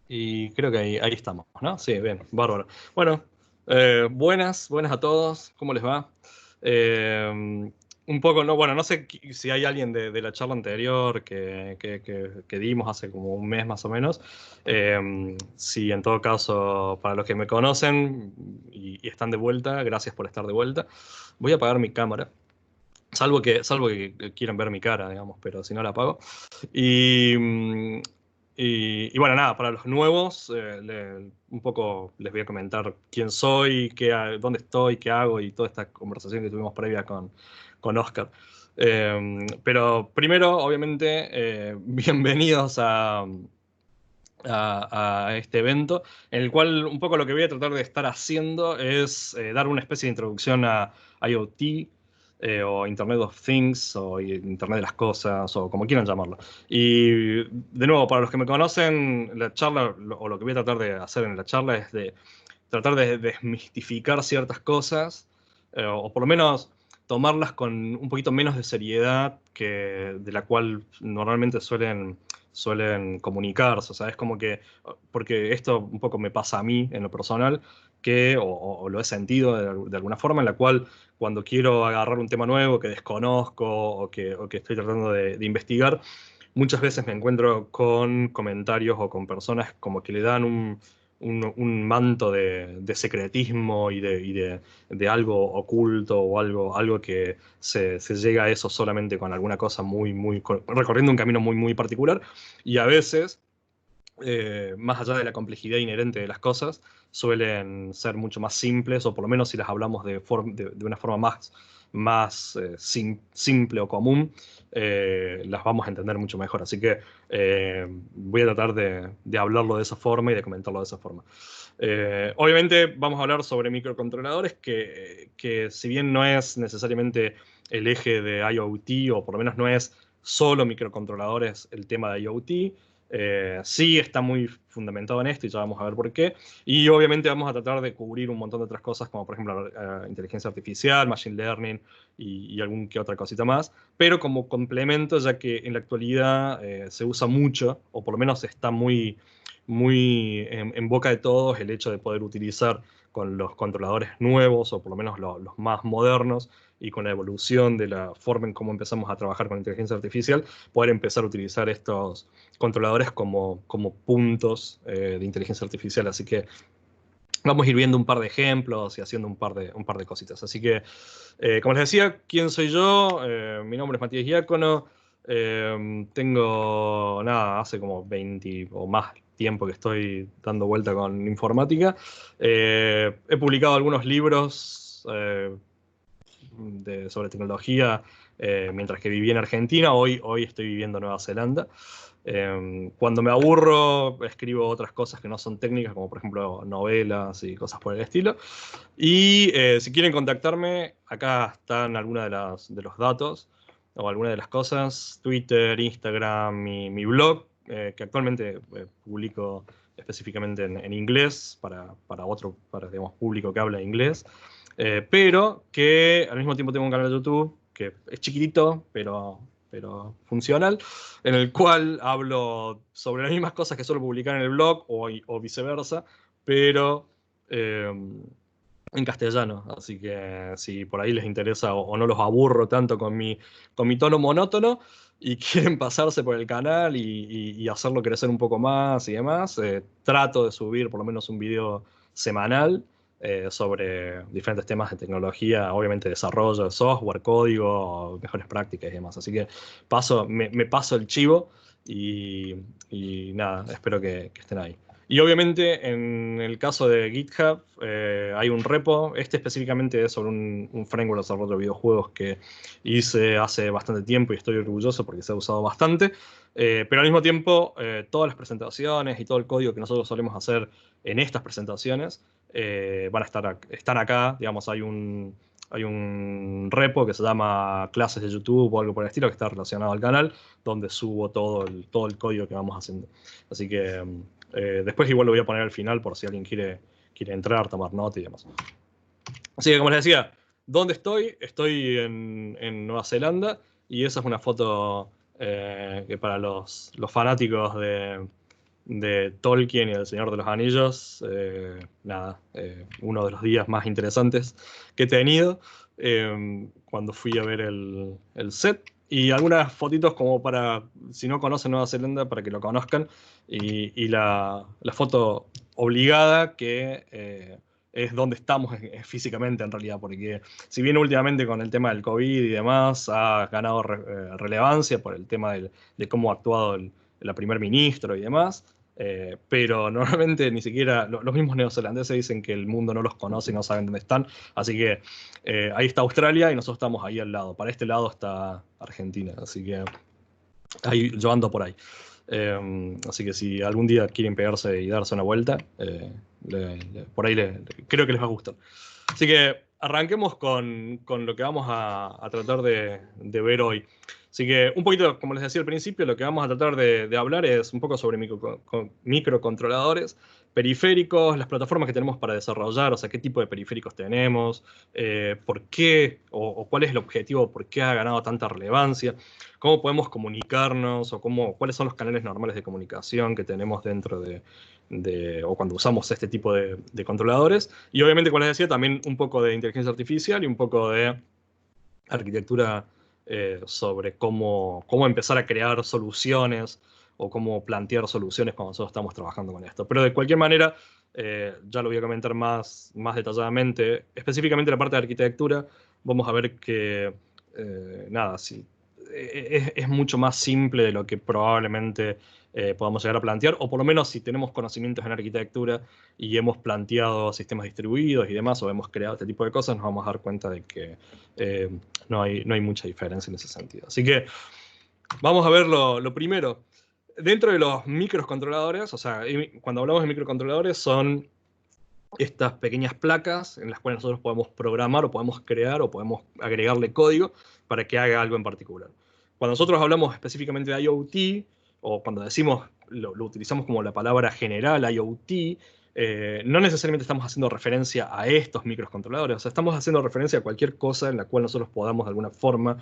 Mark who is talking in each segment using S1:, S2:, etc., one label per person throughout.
S1: Y creo que ahí estamos, ¿no? Sí, bien, bárbaro. Bueno, buenas a todos, ¿cómo les va? Eh, un poco, no, bueno, no sé si hay alguien de la charla anterior que dimos hace como un mes más o menos. Si en todo caso, para los que me conocen y están de vuelta, gracias por estar de vuelta. Voy a apagar mi cámara, salvo que quieran ver mi cara, digamos, pero si no la apago. Y, y bueno, nada, para los nuevos, un poco les voy a comentar quién soy, dónde estoy, qué hago y toda esta conversación que tuvimos previa con Oscar. Pero primero, obviamente, bienvenidos a este evento, en el cual un poco lo que voy a tratar de estar haciendo es dar una especie de introducción a IoT, o Internet of Things, o Internet de las Cosas, o como quieran llamarlo. Y de nuevo, para los que me conocen, la charla, o lo que voy a tratar de hacer en la charla es de tratar de desmistificar ciertas cosas, o por lo menos tomarlas con un poquito menos de seriedad que de la cual normalmente suelen comunicarse. O sea, es como que, porque esto un poco me pasa a mí en lo personal, o lo he sentido de alguna forma, en la cual cuando quiero agarrar un tema nuevo que desconozco o que estoy tratando de investigar, muchas veces me encuentro con comentarios o con personas como que le dan un manto de secretismo y de algo oculto o algo que se llega a eso solamente con alguna cosa recorriendo un camino muy particular. Y a veces, más allá de la complejidad inherente de las cosas, suelen ser mucho más simples, o por lo menos si las hablamos de una forma más simple o común, las vamos a entender mucho mejor. Así que voy a tratar de hablarlo de esa forma y de comentarlo de esa forma. Obviamente vamos a hablar sobre microcontroladores, que si bien no es necesariamente el eje de IoT, o por lo menos no es solo microcontroladores el tema de IoT, sí está muy fundamentado en esto y ya vamos a ver por qué. Y obviamente vamos a tratar de cubrir un montón de otras cosas, como por ejemplo inteligencia artificial, machine learning y algún que otra cosita más, pero como complemento, ya que en la actualidad se usa mucho, o por lo menos está muy en boca de todos, el hecho de poder utilizar con los controladores nuevos, o por lo menos los más modernos, y con la evolución de la forma en cómo empezamos a trabajar con inteligencia artificial, poder empezar a utilizar estos controladores como puntos de inteligencia artificial. Así que vamos a ir viendo un par de ejemplos y haciendo un par de cositas. Así que, como les decía, ¿quién soy yo? Mi nombre es Matías Diácono. Tengo, nada, hace como 20 o más tiempo que estoy dando vuelta con informática. He publicado algunos libros sobre tecnología mientras que viví en Argentina. Hoy estoy viviendo en Nueva Zelanda. Cuando me aburro, escribo otras cosas que no son técnicas, como por ejemplo novelas y cosas por el estilo. Y si quieren contactarme, acá están algunas de los datos o algunas de las cosas: Twitter, Instagram, mi blog, que actualmente publico específicamente en inglés para digamos, público que habla inglés, pero que al mismo tiempo tengo un canal de YouTube que es chiquitito, pero funcional, en el cual hablo sobre las mismas cosas que suelo publicar en el blog, o viceversa, pero eh, en castellano. Así que si por ahí les interesa, o no los aburro tanto con mi tono monótono y quieren pasarse por el canal y hacerlo crecer un poco más y demás, trato de subir por lo menos un video semanal sobre diferentes temas de tecnología, obviamente desarrollo de software, código, mejores prácticas y demás. Así que me paso el chivo y nada, espero que estén ahí. Y obviamente en el caso de GitHub hay un repo. Este específicamente es sobre un framework de desarrollo de videojuegos que hice hace bastante tiempo y estoy orgulloso porque se ha usado bastante. Pero al mismo tiempo, todas las presentaciones y todo el código que nosotros solemos hacer en estas presentaciones están acá. Digamos, hay un repo que se llama clases de YouTube o algo por el estilo, que está relacionado al canal, donde subo todo el código que vamos haciendo. Así que después igual lo voy a poner al final por si alguien quiere entrar, tomar nota y demás. Así que, como les decía, ¿dónde estoy? Estoy en Nueva Zelanda, y esa es una foto que para los fanáticos de Tolkien y El Señor de los Anillos. Nada, uno de los días más interesantes que he tenido cuando fui a ver el set. Y algunas fotitos como para, si no conocen Nueva Zelanda, para que lo conozcan. Y la foto obligada que es donde estamos físicamente en realidad, porque si bien últimamente con el tema del COVID y demás ha ganado relevancia por el tema de cómo ha actuado la primer ministro y demás, pero normalmente ni siquiera los mismos neozelandeses dicen que el mundo no los conoce y no saben dónde están, así que ahí está Australia y nosotros estamos ahí al lado. Para este lado está Argentina, así que ahí, yo ando por ahí. Así que si algún día quieren pegarse y darse una vuelta, por ahí creo que les va a gustar. Así que arranquemos con lo que vamos a tratar de ver hoy. Así que un poquito, como les decía al principio, lo que vamos a tratar de hablar es un poco sobre microcontroladores, periféricos, las plataformas que tenemos para desarrollar, o sea, qué tipo de periféricos tenemos, por qué o cuál es el objetivo, por qué ha ganado tanta relevancia, cómo podemos comunicarnos o cuáles son los canales normales de comunicación que tenemos dentro o cuando usamos este tipo de controladores. Y obviamente, como les decía, también un poco de inteligencia artificial y un poco de arquitectura sobre cómo empezar a crear soluciones o cómo plantear soluciones cuando nosotros estamos trabajando con esto. Pero de cualquier manera, ya lo voy a comentar más detalladamente. Específicamente la parte de arquitectura, vamos a ver que, nada, sí, es mucho más simple de lo que probablemente podamos llegar a plantear, o por lo menos si tenemos conocimientos en arquitectura y hemos planteado sistemas distribuidos y demás, o hemos creado este tipo de cosas, nos vamos a dar cuenta de que no hay mucha diferencia en ese sentido. Así que vamos a ver lo primero. Dentro de los microcontroladores, o sea, cuando hablamos de microcontroladores son estas pequeñas placas en las cuales nosotros podemos programar o podemos crear o podemos agregarle código para que haga algo en particular. Cuando nosotros hablamos específicamente de IoT, o cuando decimos, lo utilizamos como la palabra general, IoT, no necesariamente estamos haciendo referencia a estos microcontroladores, o sea, estamos haciendo referencia a cualquier cosa en la cual nosotros podamos de alguna forma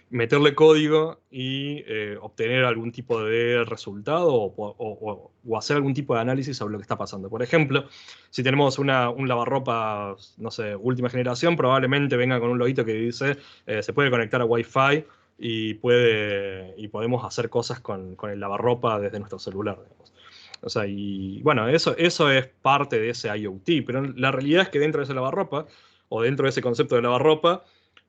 S1: meterle código y obtener algún tipo de resultado o hacer algún tipo de análisis sobre lo que está pasando. Por ejemplo, si tenemos un lavarropa, no sé, última generación, probablemente venga con un loguito que dice se puede conectar a Wi-Fi y podemos hacer cosas con el lavarropa desde nuestro celular, digamos. O sea, y bueno, eso es parte de ese IoT, pero la realidad es que dentro de ese lavarropa, o dentro de ese concepto de lavarropa,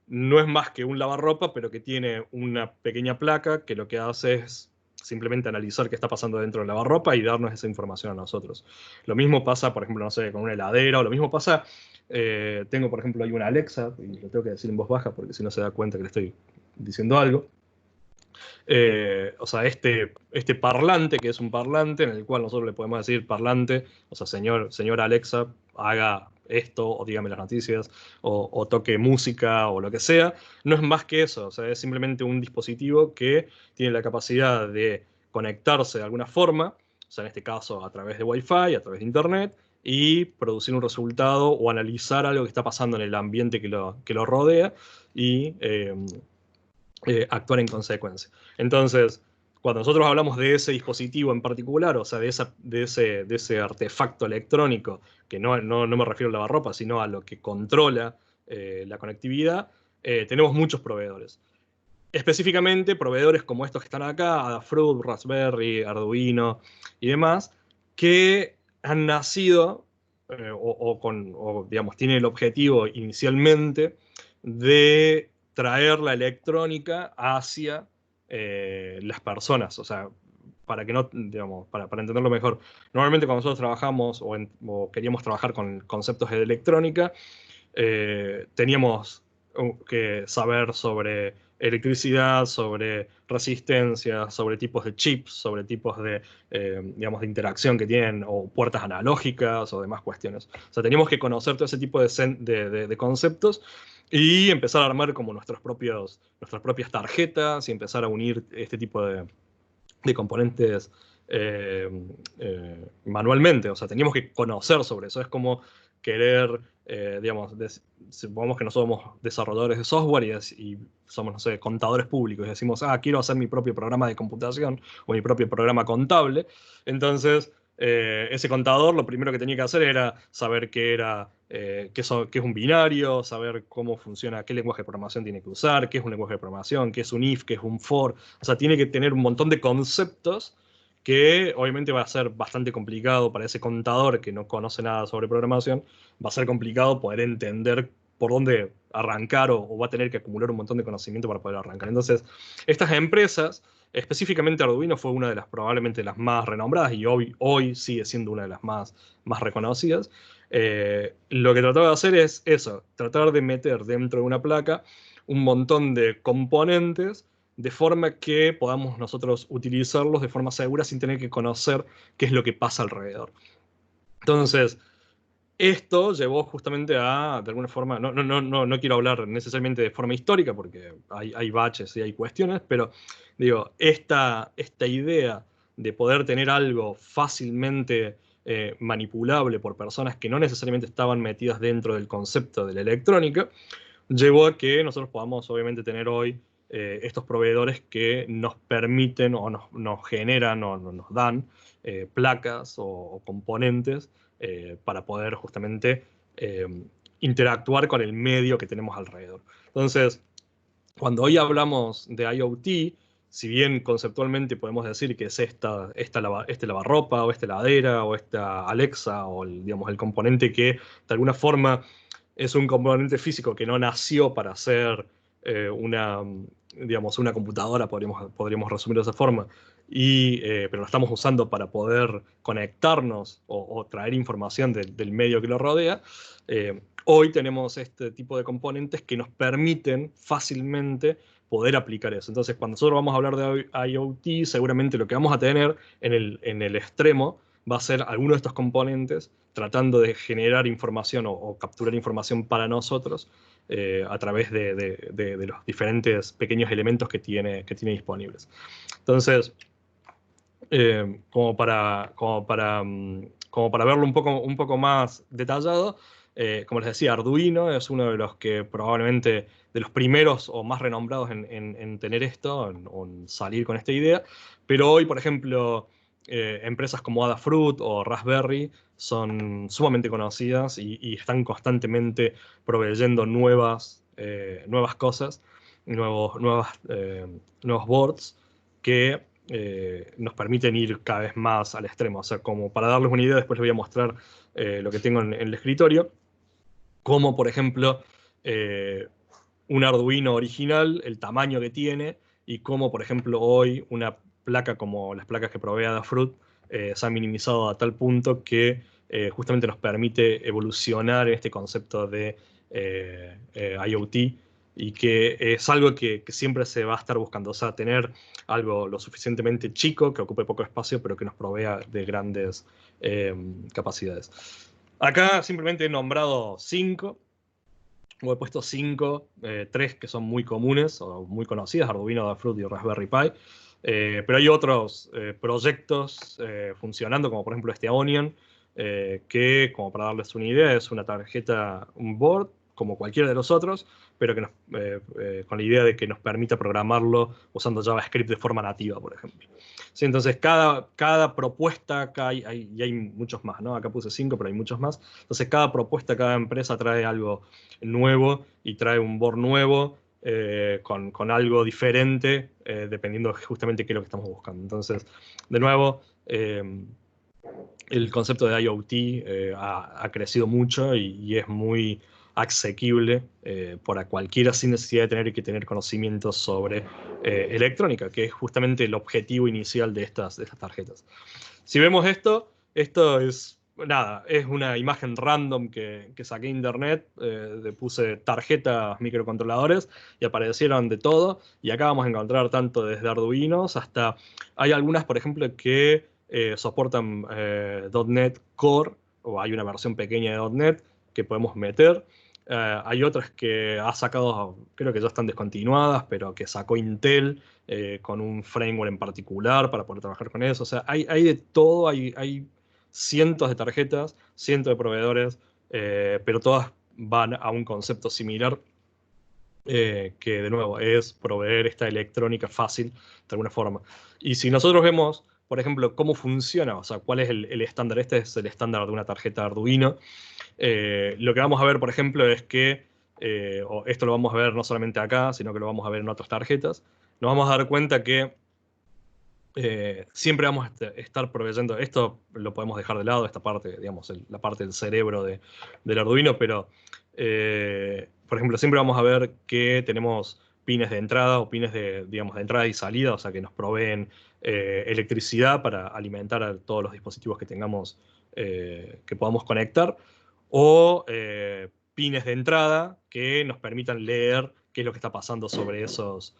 S1: no es más que un lavarropa, pero que tiene una pequeña placa que lo que hace es simplemente analizar qué está pasando dentro del lavarropa y darnos esa información a nosotros. Lo mismo pasa, por ejemplo, no sé, con una heladera, o lo mismo pasa, tengo, por ejemplo, hay una Alexa, y lo tengo que decir en voz baja porque si no se da cuenta que le estoy diciendo algo. O sea, este parlante, que es un parlante en el cual nosotros le podemos decir parlante, o sea, señor Alexa, haga esto, o dígame las noticias, o toque música, o lo que sea, no es más que eso, o sea, es simplemente un dispositivo que tiene la capacidad de conectarse de alguna forma, o sea, en este caso a través de Wi-Fi, a través de Internet, y producir un resultado o analizar algo que está pasando en el ambiente que lo rodea y actuar en consecuencia. Entonces, cuando nosotros hablamos de ese dispositivo en particular, o sea, de ese artefacto electrónico, que no me refiero al lavarropa, sino a lo que controla la conectividad, tenemos muchos proveedores. Específicamente, proveedores como estos que están acá, Adafruit, Raspberry, Arduino y demás, que han nacido digamos, tienen el objetivo inicialmente de traer la electrónica hacia las personas, o sea, para que no, digamos, para entenderlo mejor. Normalmente cuando nosotros trabajamos o queríamos trabajar con conceptos de electrónica, teníamos que saber sobre electricidad, sobre resistencia, sobre tipos de chips, sobre tipos digamos, de interacción que tienen, o puertas analógicas o demás cuestiones. O sea, teníamos que conocer todo ese tipo de conceptos y empezar a armar como nuestras propias tarjetas y empezar a unir este tipo de componentes manualmente. O sea, teníamos que conocer sobre eso. Es como querer, digamos, supongamos que no somos desarrolladores de software y somos, no sé, contadores públicos y decimos, quiero hacer mi propio programa de computación o mi propio programa contable. Entonces, ese contador lo primero que tenía que hacer era saber qué era, qué es un binario, saber cómo funciona, qué lenguaje de programación tiene que usar, qué es un lenguaje de programación, qué es un if, qué es un for. O sea, tiene que tener un montón de conceptos que obviamente va a ser bastante complicado para ese contador que no conoce nada sobre programación, va a ser complicado poder entender por dónde arrancar o va a tener que acumular un montón de conocimiento para poder arrancar. Entonces, estas empresas, específicamente Arduino fue una de las probablemente las más renombradas y hoy sigue siendo una de las más reconocidas. Lo que trataba de hacer es eso, tratar de meter dentro de una placa un montón de componentes de forma que podamos nosotros utilizarlos de forma segura sin tener que conocer qué es lo que pasa alrededor. Entonces, esto llevó justamente a, de alguna forma, no quiero hablar necesariamente de forma histórica porque hay baches y hay cuestiones, pero digo, esta idea de poder tener algo fácilmente manipulable por personas que no necesariamente estaban metidas dentro del concepto de la electrónica, llevó a que nosotros podamos obviamente tener hoy estos proveedores que nos permiten o nos generan o nos dan placas o componentes para poder justamente eh, interactuar con el medio que tenemos alrededor. Entonces, cuando hoy hablamos de IoT, si bien conceptualmente podemos decir que es este lavarropa o esta heladera o esta Alexa o digamos, el componente que de alguna forma es un componente físico que no nació para ser digamos, una computadora, podríamos resumirlo de esa forma, pero lo estamos usando para poder conectarnos o traer información del medio que lo rodea. Hoy tenemos este tipo de componentes que nos permiten fácilmente poder aplicar eso. Entonces, cuando nosotros vamos a hablar de IoT, seguramente lo que vamos a tener en el extremo va a ser alguno de estos componentes tratando de generar información o capturar información para nosotros a través de los diferentes pequeños elementos que tiene disponibles. Entonces, como para verlo un poco más detallado, como les decía, Arduino es uno de los que probablemente de los primeros o más renombrados en tener esto, en salir con esta idea, pero hoy, por ejemplo, empresas como Adafruit o Raspberry son sumamente conocidas y están constantemente proveyendo nuevas cosas, nuevos boards que nos permiten ir cada vez más al extremo. O sea, como para darles una idea, después les voy a mostrar lo que tengo en el escritorio, como por ejemplo eh, un Arduino original, el tamaño que tiene, y cómo por ejemplo hoy una placa como las placas que provee Adafruit se ha minimizado a tal punto que justamente nos permite evolucionar en este concepto de IoT y que es algo que siempre se va a estar buscando, o sea, tener algo lo suficientemente chico, que ocupe poco espacio, pero que nos provea de grandes capacidades. Acá simplemente he nombrado 5, o he puesto 5, 3 que son muy comunes o muy conocidas, Arduino, Adafruit y Raspberry Pi. Pero hay otros proyectos funcionando, como por ejemplo este Onion, que, como para darles una idea, es una tarjeta, un board, como cualquiera de los otros, pero con la idea de que nos permita programarlo usando JavaScript de forma nativa, por ejemplo. Sí, entonces, cada propuesta, acá y hay muchos más, ¿no? Acá puse 5, pero hay muchos más. Entonces, cada propuesta, cada empresa trae algo nuevo y trae un board nuevo con algo diferente, dependiendo justamente qué es lo que estamos buscando. Entonces, de nuevo, el concepto de IoT ha crecido mucho y es muy asequible para cualquiera sin necesidad de tener que tener conocimientos sobre electrónica, que es justamente el objetivo inicial de estas tarjetas. Si vemos esto es, nada, es una imagen random que saqué de internet, puse tarjetas microcontroladores y aparecieron de todo, y acá vamos a encontrar tanto desde Arduinos hasta, hay algunas, por ejemplo, que soportan .NET Core, o hay una versión pequeña de .NET que podemos meter. Hay otras que ha sacado, creo que ya están descontinuadas, pero que sacó Intel con un framework en particular para poder trabajar con eso. O sea, hay de todo, hay cientos de tarjetas, cientos de proveedores, pero todas van a un concepto similar, que de nuevo es proveer esta electrónica fácil de alguna forma. Y si nosotros vemos, por ejemplo, cómo funciona, o sea, cuál es el estándar, este es el estándar de una tarjeta Arduino. Lo que vamos a ver, por ejemplo, es que, o esto lo vamos a ver no solamente acá, sino que lo vamos a ver en otras tarjetas, nos vamos a dar cuenta que siempre vamos a estar proveyendo, esto lo podemos dejar de lado, esta parte, digamos, la parte del cerebro del Arduino, pero, por ejemplo, siempre vamos a ver que tenemos pines de entrada o pines de, digamos, de entrada y salida, o sea, que nos proveen electricidad para alimentar a todos los dispositivos que tengamos, que podamos conectar, o pines de entrada que nos permitan leer qué es lo que está pasando sobre esos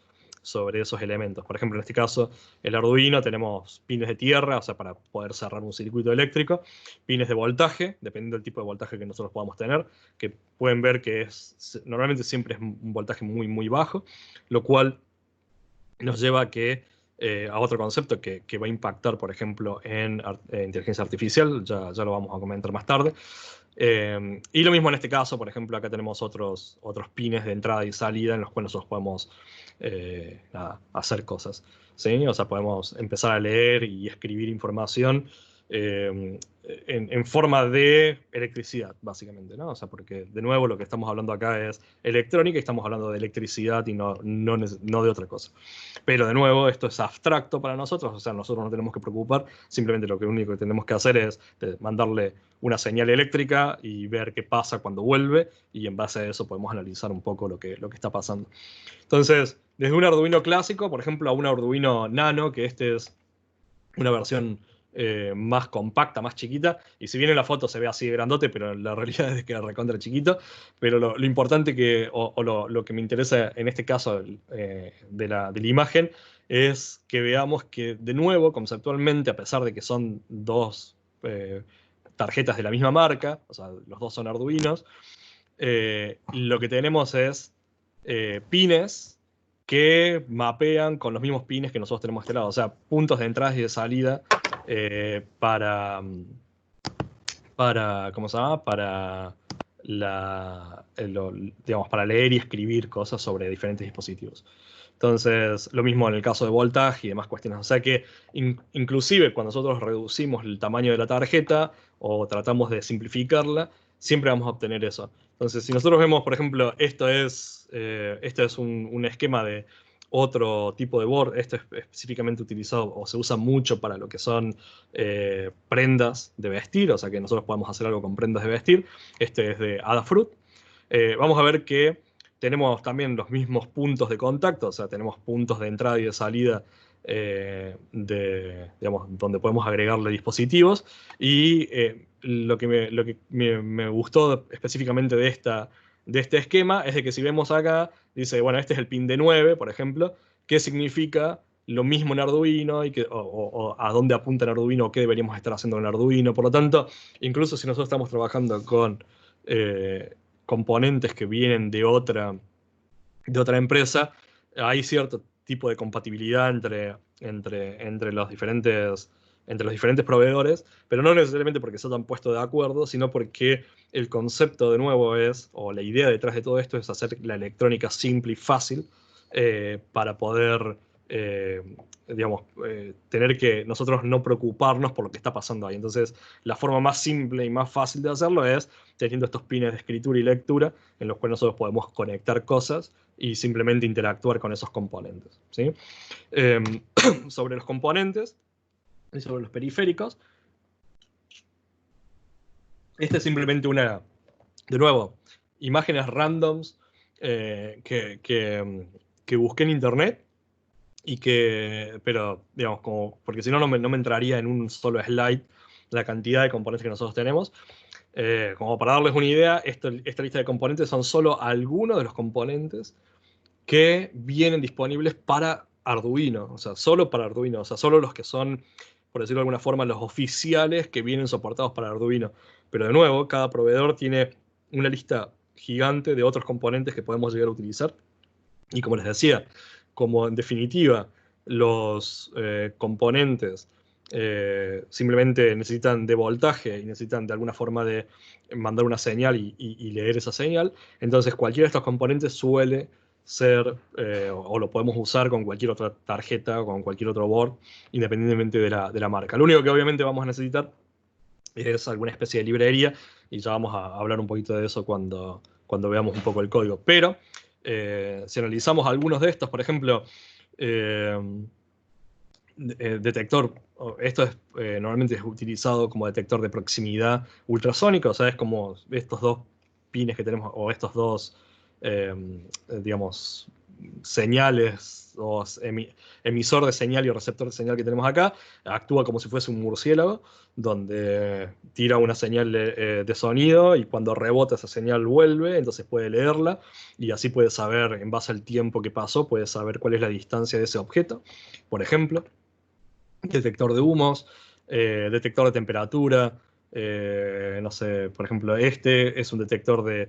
S1: elementos. Por ejemplo, en este caso, el Arduino tenemos pines de tierra, o sea, para poder cerrar un circuito eléctrico, pines de voltaje, dependiendo del tipo de voltaje que nosotros podamos tener, que pueden ver que normalmente siempre es un voltaje muy, muy bajo, lo cual nos lleva a otro concepto que va a impactar, por ejemplo, en inteligencia artificial, ya lo vamos a comentar más tarde. Y lo mismo en este caso, por ejemplo, acá tenemos otros pines de entrada y salida en los cuales nosotros podemos hacer cosas, ¿sí? O sea, podemos empezar a leer y escribir información en forma de electricidad, básicamente, ¿no? O sea, porque de nuevo lo que estamos hablando acá es electrónica y estamos hablando de electricidad y no de otra cosa. Pero de nuevo, esto es abstracto para nosotros, o sea, nosotros no tenemos que preocupar, simplemente lo único que tenemos que hacer es mandarle una señal eléctrica y ver qué pasa cuando vuelve, y en base a eso podemos analizar un poco lo que está pasando. Entonces, desde un Arduino clásico, por ejemplo, a un Arduino Nano, que este es una versión más compacta, más chiquita, y si bien en la foto se ve así de grandote, pero la realidad es que es recontra chiquito, pero lo importante lo que me interesa en este caso de la imagen es que veamos que, de nuevo, conceptualmente, a pesar de que son dos tarjetas de la misma marca, o sea, los dos son Arduinos, lo que tenemos es pines que mapean con los mismos pines que nosotros tenemos de este lado, o sea, puntos de entrada y de salida para, ¿cómo se llama? Para digamos, para leer y escribir cosas sobre diferentes dispositivos. Entonces, lo mismo en el caso de voltaje y demás cuestiones. O sea que inclusive cuando nosotros reducimos el tamaño de la tarjeta o tratamos de simplificarla, siempre vamos a obtener eso. Entonces, si nosotros vemos, por ejemplo, esto es un esquema de otro tipo de board, esto es específicamente utilizado o se usa mucho para lo que son prendas de vestir, o sea que nosotros podemos hacer algo con prendas de vestir. Este es de Adafruit. Vamos a ver que tenemos también los mismos puntos de contacto, o sea, tenemos puntos de entrada y de salida digamos, donde podemos agregarle dispositivos. Y lo que me gustó específicamente de este esquema es de que si vemos acá, dice, bueno, este es el pin de 9, por ejemplo, ¿qué significa lo mismo en Arduino o a dónde apunta en Arduino o qué deberíamos estar haciendo en Arduino? Por lo tanto, incluso si nosotros estamos trabajando con componentes que vienen de otra empresa, hay cierto tipo de compatibilidad entre los diferentes proveedores, pero no necesariamente porque se hayan puesto de acuerdo, sino porque el concepto de nuevo o la idea detrás de todo esto es hacer la electrónica simple y fácil para poder, eh, digamos, tener que nosotros no preocuparnos por lo que está pasando ahí. Entonces, la forma más simple y más fácil de hacerlo es teniendo estos pines de escritura y lectura en los cuales nosotros podemos conectar cosas y simplemente interactuar con esos componentes, ¿sí? Eh, sobre los componentes y sobre los periféricos, este es simplemente de nuevo, imágenes randoms que busqué en internet pero, digamos, porque si no, no me entraría en un solo slide la cantidad de componentes que nosotros tenemos. Como para darles una idea, esta lista de componentes son solo algunos de los componentes que vienen disponibles para Arduino, o sea, solo para Arduino, o sea, solo los que son, por decirlo de alguna forma, los oficiales que vienen soportados para Arduino. Pero de nuevo, cada proveedor tiene una lista gigante de otros componentes que podemos llegar a utilizar. Y como les decía, como en definitiva los componentes simplemente necesitan de voltaje y necesitan de alguna forma de mandar una señal y leer esa señal. Entonces cualquiera de estos componentes suele ser, o lo podemos usar con cualquier otra tarjeta o con cualquier otro board, independientemente de la marca. Lo único que obviamente vamos a necesitar es alguna especie de librería, y ya vamos a hablar un poquito de eso cuando veamos un poco el código. Pero si analizamos algunos de estos, por ejemplo, eh, detector, esto es, normalmente es utilizado como detector de proximidad ultrasónico, o sea, es como estos dos pines que tenemos, o estos dos, eh, digamos, señales, o emisor de señal y receptor de señal que tenemos acá, actúa como si fuese un murciélago, donde tira una señal de sonido, y cuando rebota esa señal vuelve, entonces puede leerla, y así puede saber, en base al tiempo que pasó, puede saber cuál es la distancia de ese objeto, por ejemplo. Detector de humos, detector de temperatura, no sé, por ejemplo, este es un detector de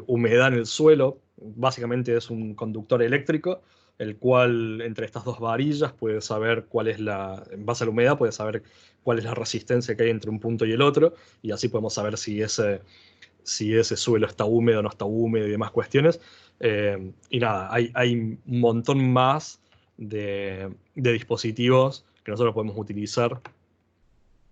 S1: humedad en el suelo, básicamente es un conductor eléctrico, el cual entre estas dos varillas puede saber cuál es en base a la humedad, puede saber cuál es la resistencia que hay entre un punto y el otro, y así podemos saber si ese suelo está húmedo o no está húmedo y demás cuestiones. Y nada, hay un montón más de dispositivos que nosotros podemos utilizar,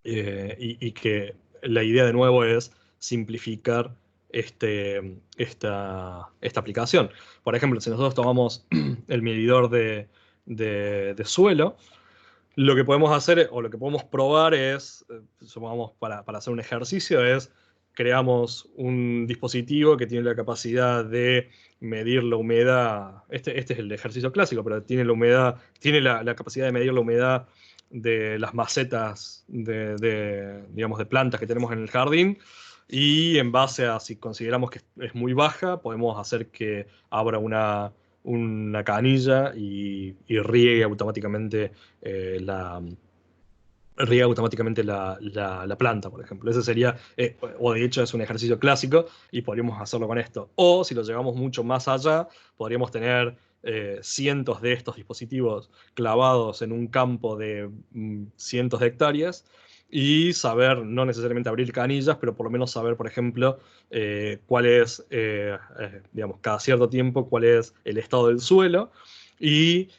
S1: y que la idea de nuevo es simplificar esta aplicación. Por ejemplo, si nosotros tomamos el medidor de suelo, lo que podemos hacer o lo que podemos probar es, supongamos, para hacer un ejercicio, es creamos un dispositivo que tiene la capacidad de medir la humedad. Este es el ejercicio clásico, pero tiene la humedad, tiene la capacidad de medir la humedad de las macetas digamos, de plantas que tenemos en el jardín. Y en base a si consideramos que es muy baja, podemos hacer que abra una canilla y riegue automáticamente, eh, la, riega automáticamente la planta, por ejemplo. Ese sería, o de hecho es un ejercicio clásico, y podríamos hacerlo con esto. O si lo llevamos mucho más allá, podríamos tener cientos de estos dispositivos clavados en un campo de cientos de hectáreas, y saber, no necesariamente abrir canillas, pero por lo menos saber, por ejemplo, cuál es, digamos, cada cierto tiempo, cuál es el estado del suelo, y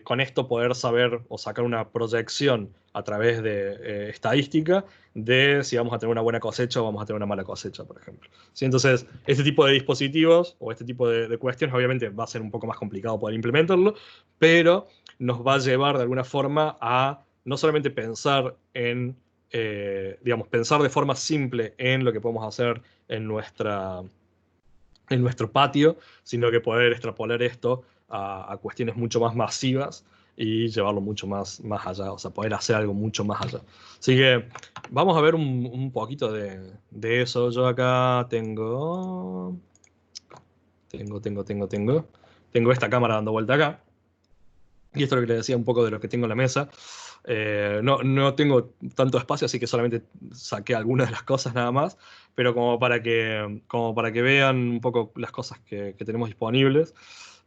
S1: con esto poder saber o sacar una proyección a través de estadística de si vamos a tener una buena cosecha o vamos a tener una mala cosecha, por ejemplo. ¿Sí? Entonces, este tipo de dispositivos o este tipo de cuestiones obviamente va a ser un poco más complicado poder implementarlo, pero nos va a llevar de alguna forma a no solamente pensar digamos, pensar de forma simple en lo que podemos hacer en nuestro patio, sino que poder extrapolar esto a cuestiones mucho más masivas y llevarlo mucho más allá, o sea, poder hacer algo mucho más allá. Así que vamos a ver un poquito de eso. Yo acá tengo esta cámara dando vuelta acá. Y esto es lo que le decía un poco de lo que tengo en la mesa. No tengo tanto espacio, así que solamente saqué algunas de las cosas nada más, pero como para que vean un poco las cosas que tenemos disponibles.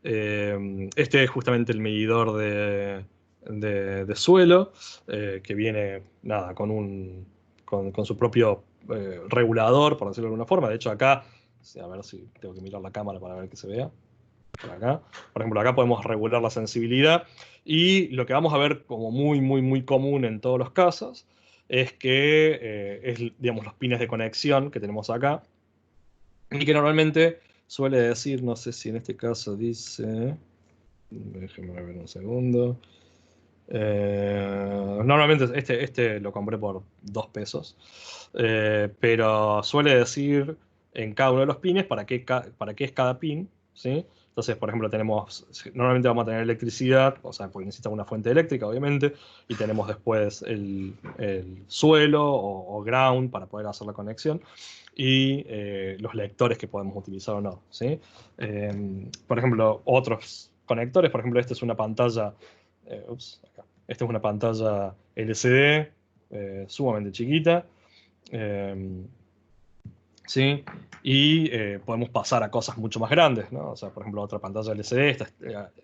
S1: Este es justamente el medidor de suelo, que viene nada, con su propio regulador, por decirlo de alguna forma. De hecho, acá, sí, a ver si tengo que mirar la cámara para ver que se vea. Por acá. Por ejemplo, acá podemos regular la sensibilidad, y lo que vamos a ver como muy común en todos los casos es que digamos, los pines de conexión que tenemos acá, y que normalmente suele decir, no sé si en este caso dice, déjenme ver un segundo. Normalmente este lo compré por 2 pesos, pero suele decir en cada uno de los pines para qué es cada pin, ¿sí? Entonces, por ejemplo, normalmente vamos a tener electricidad, o sea, porque necesitamos una fuente eléctrica, obviamente, y tenemos después el suelo o ground para poder hacer la conexión, y los lectores que podemos utilizar o no, ¿sí? Por ejemplo, otros conectores, por ejemplo, esta es una pantalla. Acá. Esta es una pantalla LCD, sumamente chiquita. eh, ¿Sí? Y podemos pasar a cosas mucho más grandes, ¿no? O sea, por ejemplo, otra pantalla LCD, esta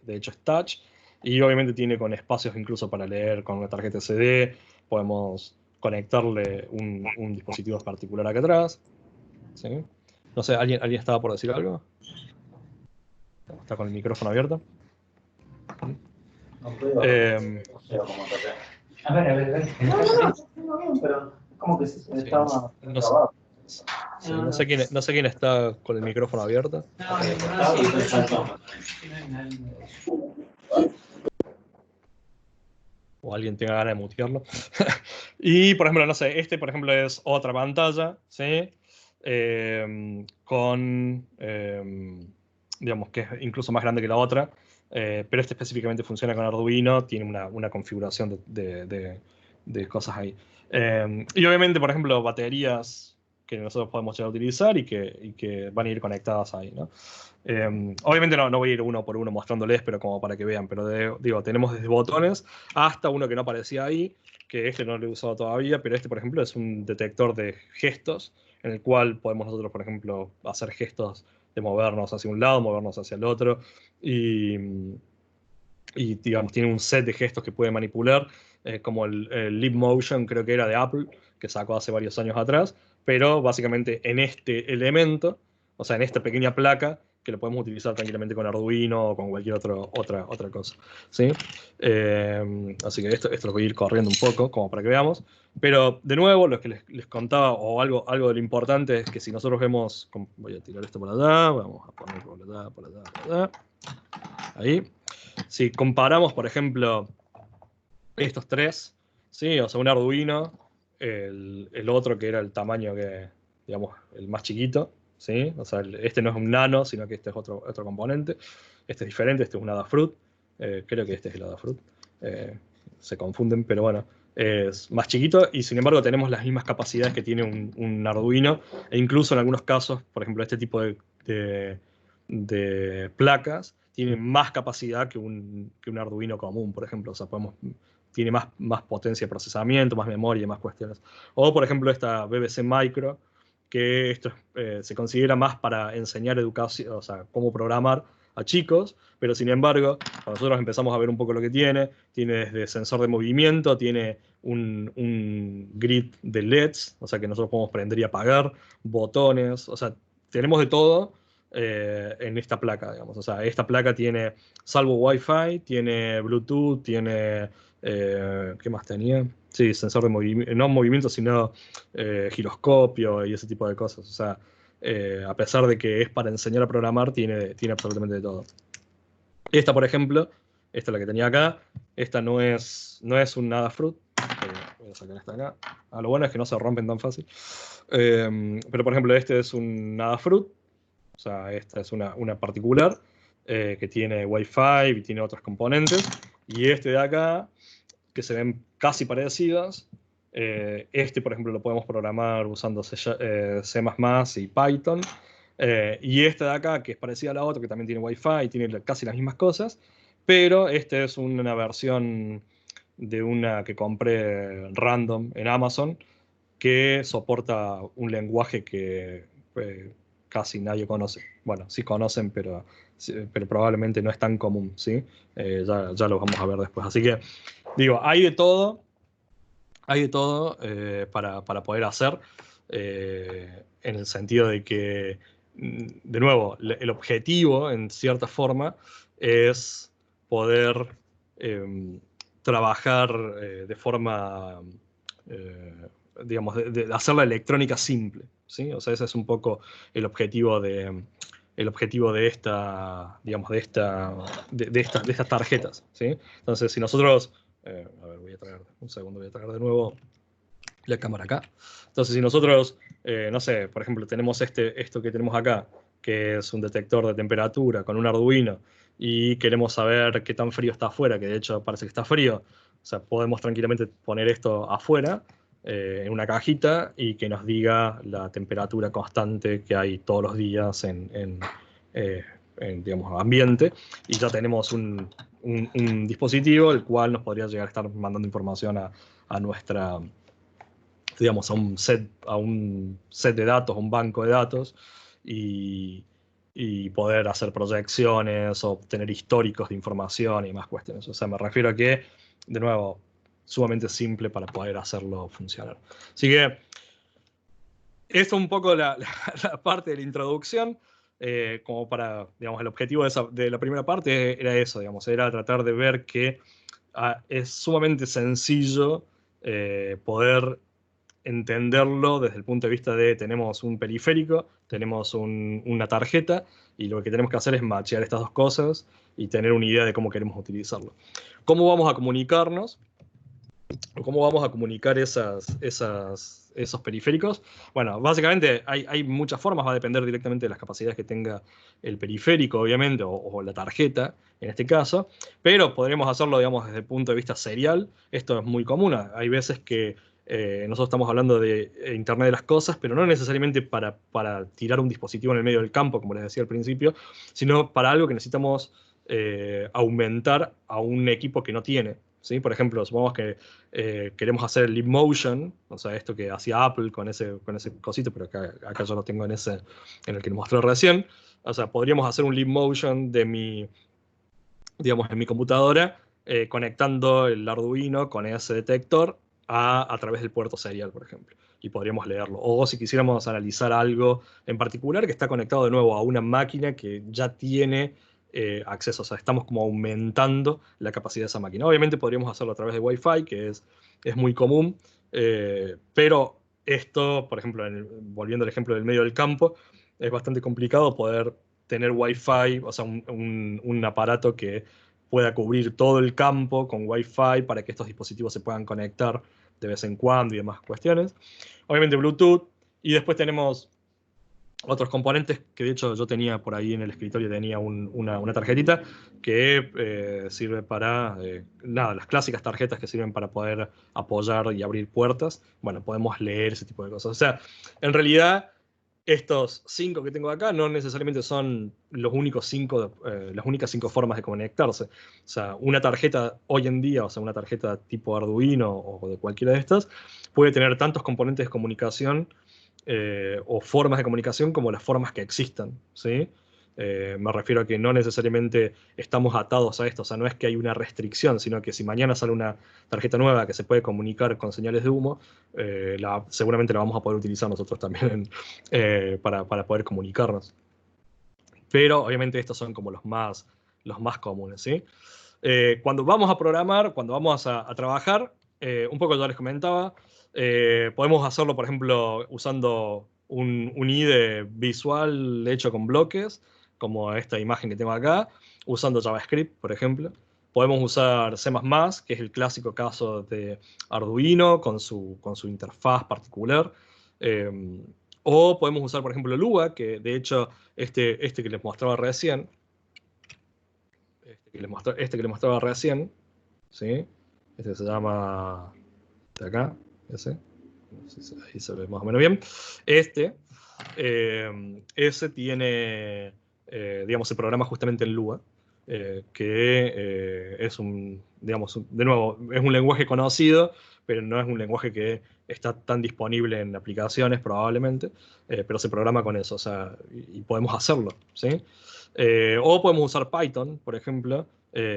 S1: de hecho es touch, Y obviamente tiene con espacios incluso para leer con una tarjeta SD. Podemos conectarle un dispositivo particular acá atrás. ¿Sí? No sé, ¿alguien estaba por decir algo? Está con el micrófono abierto.
S2: No puedo.
S1: Eh,
S2: No sé cómo tocar. A ver. No, bien, pero como que
S1: sí,
S2: estaba
S1: no,
S2: grabado.
S1: sí, no sé quién está con el micrófono abierto. O alguien tenga ganas de mutearlo. Y, por ejemplo, no sé, este, por ejemplo, es otra pantalla, ¿sí? Digamos que es incluso más grande que la otra, pero este específicamente funciona con Arduino, tiene una configuración de cosas ahí. Y obviamente, por ejemplo, baterías que nosotros podemos llegar a utilizar y que van a ir conectadas ahí, ¿no? Obviamente no voy a ir uno por uno mostrándoles, pero como para que vean, pero digo, tenemos desde botones hasta uno que no aparecía ahí, que este no lo he usado todavía, pero este, por ejemplo, es un detector de gestos, en el cual podemos nosotros, por ejemplo, hacer gestos de movernos hacia un lado, movernos hacia el otro, y, y digamos, tiene un set de gestos que puede manipular, como el Leap Motion, creo que era de Apple, que sacó hace varios años atrás, pero básicamente en este elemento, o sea, en esta pequeña placa, que lo podemos utilizar tranquilamente con Arduino o con cualquier otra cosa. ¿Sí? Así que esto lo voy a ir corriendo un poco, como para que veamos. Pero de nuevo, lo que les contaba, o algo de lo importante, es que si nosotros vemos, voy a tirar esto por allá, vamos a poner por allá, por allá, por allá, ahí. Si comparamos, por ejemplo, estos tres, ¿sí? O sea, un Arduino, el otro que era el tamaño que, digamos, el más chiquito, ¿sí? O sea, este no es un nano, sino que este es otro componente. Este es diferente, este es un Adafruit. Creo que este es el Adafruit. Se confunden, pero bueno, es más chiquito y sin embargo tenemos las mismas capacidades que tiene un Arduino e incluso en algunos casos, por ejemplo, este tipo de placas tiene más capacidad que un Arduino común, por ejemplo. O sea, tiene más potencia de procesamiento, más memoria y más cuestiones. O, por ejemplo, esta BBC Micro, que esto se considera más para enseñar educación, o sea, cómo programar a chicos, pero sin embargo, cuando nosotros empezamos a ver un poco lo que tiene desde sensor de movimiento, tiene un grid de LEDs, o sea que nosotros podemos prender y apagar, botones, o sea, tenemos de todo en esta placa, digamos. O sea, esta placa tiene, salvo Wi-Fi, tiene Bluetooth, tiene, ¿qué más tenía? Sí, sensor de movimiento, no movimiento, sino giroscopio y ese tipo de cosas. O sea, a pesar de que es para enseñar a programar, tiene absolutamente de todo. Esta, por ejemplo, esta es la que tenía acá. Esta no es un Adafruit. Voy a sacar esta acá. Lo bueno es que no se rompen tan fácil. Pero, por ejemplo, este es un Adafruit. O sea, esta es una particular que tiene Wi-Fi y tiene otros componentes. Y este de acá, que se ven casi parecidas, este, por ejemplo, lo podemos programar usando C++ y Python. Y este de acá, que es parecida a la otra, que también tiene Wi-Fi y tiene casi las mismas cosas, pero este es una versión de una que compré random en Amazon, que soporta un lenguaje que casi nadie conoce. Bueno, sí conocen, pero probablemente no es tan común, ¿sí? Ya lo vamos a ver después. Así que, digo, hay de todo para poder hacer, en el sentido de que, de nuevo, el objetivo, en cierta forma, es poder trabajar de forma, eh, digamos, de hacer la electrónica simple, ¿sí? O sea, ese es un poco el objetivo de esta, digamos, de estas tarjetas, ¿sí? Entonces, si nosotros a ver, un segundo, voy a traer de nuevo la cámara acá. Entonces, si nosotros, no sé, por ejemplo, tenemos esto que tenemos acá, que es un detector de temperatura con un Arduino, y queremos saber qué tan frío está afuera, que de hecho parece que está frío, o sea, podemos tranquilamente poner esto afuera, en una cajita, y que nos diga la temperatura constante que hay todos los días eh, digamos, ambiente, y ya tenemos un dispositivo el cual nos podría llegar a estar mandando información a nuestra, digamos, a un set de datos, a un banco de datos, y, y poder hacer proyecciones o obtener históricos de información y más cuestiones. O sea, me refiero a que, de nuevo, sumamente simple para poder hacerlo funcionar. Así que esto es un poco la parte de la introducción. Como para, digamos, el objetivo de la primera parte era eso, digamos, era tratar de ver que es sumamente sencillo poder entenderlo desde el punto de vista de tenemos un periférico, tenemos una tarjeta y lo que tenemos que hacer es machear estas dos cosas y tener una idea de cómo queremos utilizarlo. ¿Cómo vamos a comunicarnos? ¿Cómo vamos a comunicar esos periféricos? Bueno, básicamente hay muchas formas, va a depender directamente de las capacidades que tenga el periférico, obviamente, o la tarjeta, en este caso, pero podremos hacerlo, digamos, desde el punto de vista serial. Esto es muy común. Hay veces que nosotros estamos hablando de Internet de las cosas, pero no necesariamente para tirar un dispositivo en el medio del campo, como les decía al principio, sino para algo que necesitamos aumentar a un equipo que no tiene. ¿Sí? Por ejemplo, supongamos que queremos hacer el Leap Motion, o sea, esto que hacía Apple con ese cosito, pero acá yo lo tengo en el que les mostré recién. O sea, podríamos hacer un Leap Motion de digamos, en mi computadora, conectando el Arduino con ese detector a través del puerto serial, por ejemplo. Y podríamos leerlo. O si quisiéramos analizar algo en particular que está conectado de nuevo a una máquina que ya tiene acceso. O sea, estamos como aumentando la capacidad de esa máquina. Obviamente podríamos hacerlo a través de Wi-Fi, que es muy común, pero esto, por ejemplo, volviendo al ejemplo del medio del campo, es bastante complicado poder tener Wi-Fi, o sea, un aparato que pueda cubrir todo el campo con Wi-Fi para que estos dispositivos se puedan conectar de vez en cuando y demás cuestiones. Obviamente Bluetooth, y después tenemos otros componentes que de hecho yo tenía por ahí en el escritorio, tenía una tarjetita que sirve para, nada, las clásicas tarjetas que sirven para poder apoyar y abrir puertas. Bueno, podemos leer ese tipo de cosas. O sea, en realidad estos 5 que tengo acá no necesariamente son las únicas 5 formas de conectarse. O sea, una tarjeta hoy en día, o sea, una tarjeta tipo Arduino o de cualquiera de estas, puede tener tantos componentes de comunicación o formas de comunicación como las formas que existan, ¿sí? Me refiero a que no necesariamente estamos atados a esto, o sea, no es que hay una restricción, sino que si mañana sale una tarjeta nueva que se puede comunicar con señales de humo, seguramente la vamos a poder utilizar nosotros también para poder comunicarnos. Pero obviamente estos son como los más comunes, ¿sí? Cuando vamos a programar, cuando vamos a trabajar, un poco ya les comentaba, podemos hacerlo, por ejemplo, usando un IDE visual hecho con bloques, como esta imagen que tengo acá, usando JavaScript, por ejemplo. Podemos usar C++, que es el clásico caso de Arduino, con su interfaz particular. O podemos usar, por ejemplo, Lua, que de hecho este que les mostraba recién, este que les mostraba recién, ¿sí? Este se llama, de acá, ese. No sé si ahí se ve más o menos bien. Ese tiene, digamos, se programa justamente en Lua, que es digamos, de nuevo, es un lenguaje conocido, pero no es un lenguaje que está tan disponible en aplicaciones probablemente, pero se programa con eso, o sea, y podemos hacerlo, ¿sí? O podemos usar Python, por ejemplo,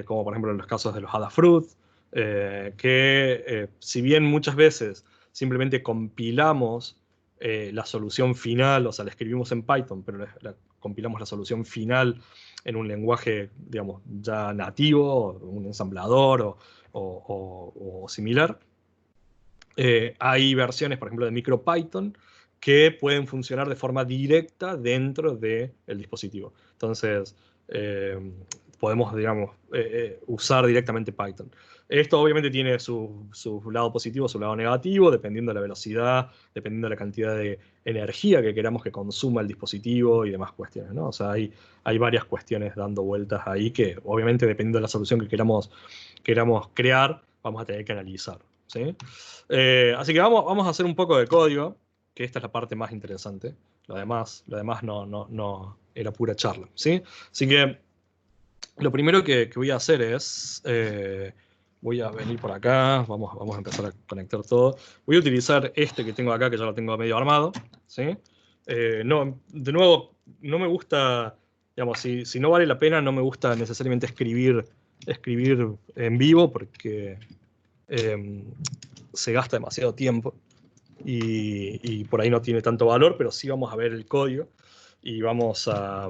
S1: como por ejemplo en los casos de los Adafruit, que si bien muchas veces simplemente compilamos la solución final, o sea, la escribimos en Python, pero compilamos la solución final en un lenguaje, digamos, ya nativo, un ensamblador o similar. Hay versiones, por ejemplo, de MicroPython que pueden funcionar de forma directa dentro del dispositivo. Entonces, podemos, digamos, usar directamente Python. Esto obviamente tiene su lado positivo, su lado negativo, dependiendo de la velocidad, dependiendo de la cantidad de energía que queramos que consuma el dispositivo y demás cuestiones, ¿no? O sea, hay varias cuestiones dando vueltas ahí que obviamente dependiendo de la solución que queramos crear, vamos a tener que analizar, ¿sí? Así que vamos a hacer un poco de código, que esta es la parte más interesante. Lo demás no era pura charla, ¿sí? Así que lo primero que voy a hacer es, voy a venir por acá, vamos a empezar a conectar todo. Voy a utilizar este que tengo acá, que ya lo tengo medio armado, ¿sí? No, de nuevo, no me gusta digamos, si no vale la pena, no me gusta necesariamente escribir en vivo porque se gasta demasiado tiempo y por ahí no tiene tanto valor, pero sí vamos a ver el código y vamos a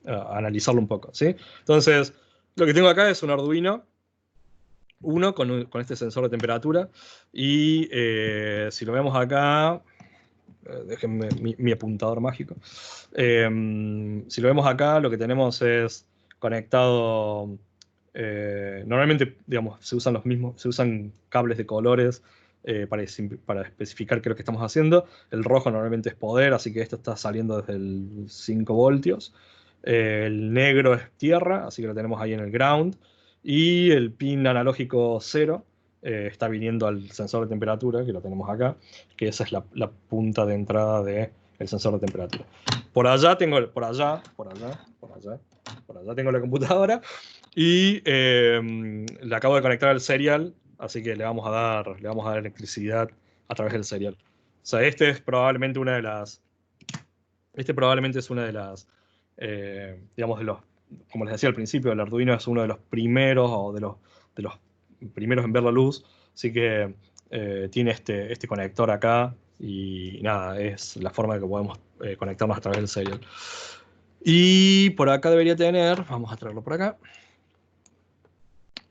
S1: analizarlo un poco, ¿sí? Entonces, lo que tengo acá es un Arduino Uno con este sensor de temperatura y si lo vemos acá, déjenme mi apuntador mágico. Si lo vemos acá, lo que tenemos es conectado. Normalmente, digamos, se usan cables de colores para especificar qué es lo que estamos haciendo. El rojo normalmente es poder, así que esto está saliendo desde el 5 voltios. El negro es tierra, así que lo tenemos ahí en el ground. Y el pin analógico 0 está viniendo al sensor de temperatura, que lo tenemos acá, que esa es la punta de entrada del sensor de temperatura. Por allá tengo, por allá tengo la computadora y le acabo de conectar al serial, así que le vamos a dar electricidad a través del serial. O sea, este probablemente es una de las, digamos, como les decía al principio, el Arduino es uno de los primeros o de los primeros en ver la luz, así que tiene este conector acá y nada, es la forma de que podemos conectarnos a través del serial. Y por acá debería tener, vamos a traerlo por acá,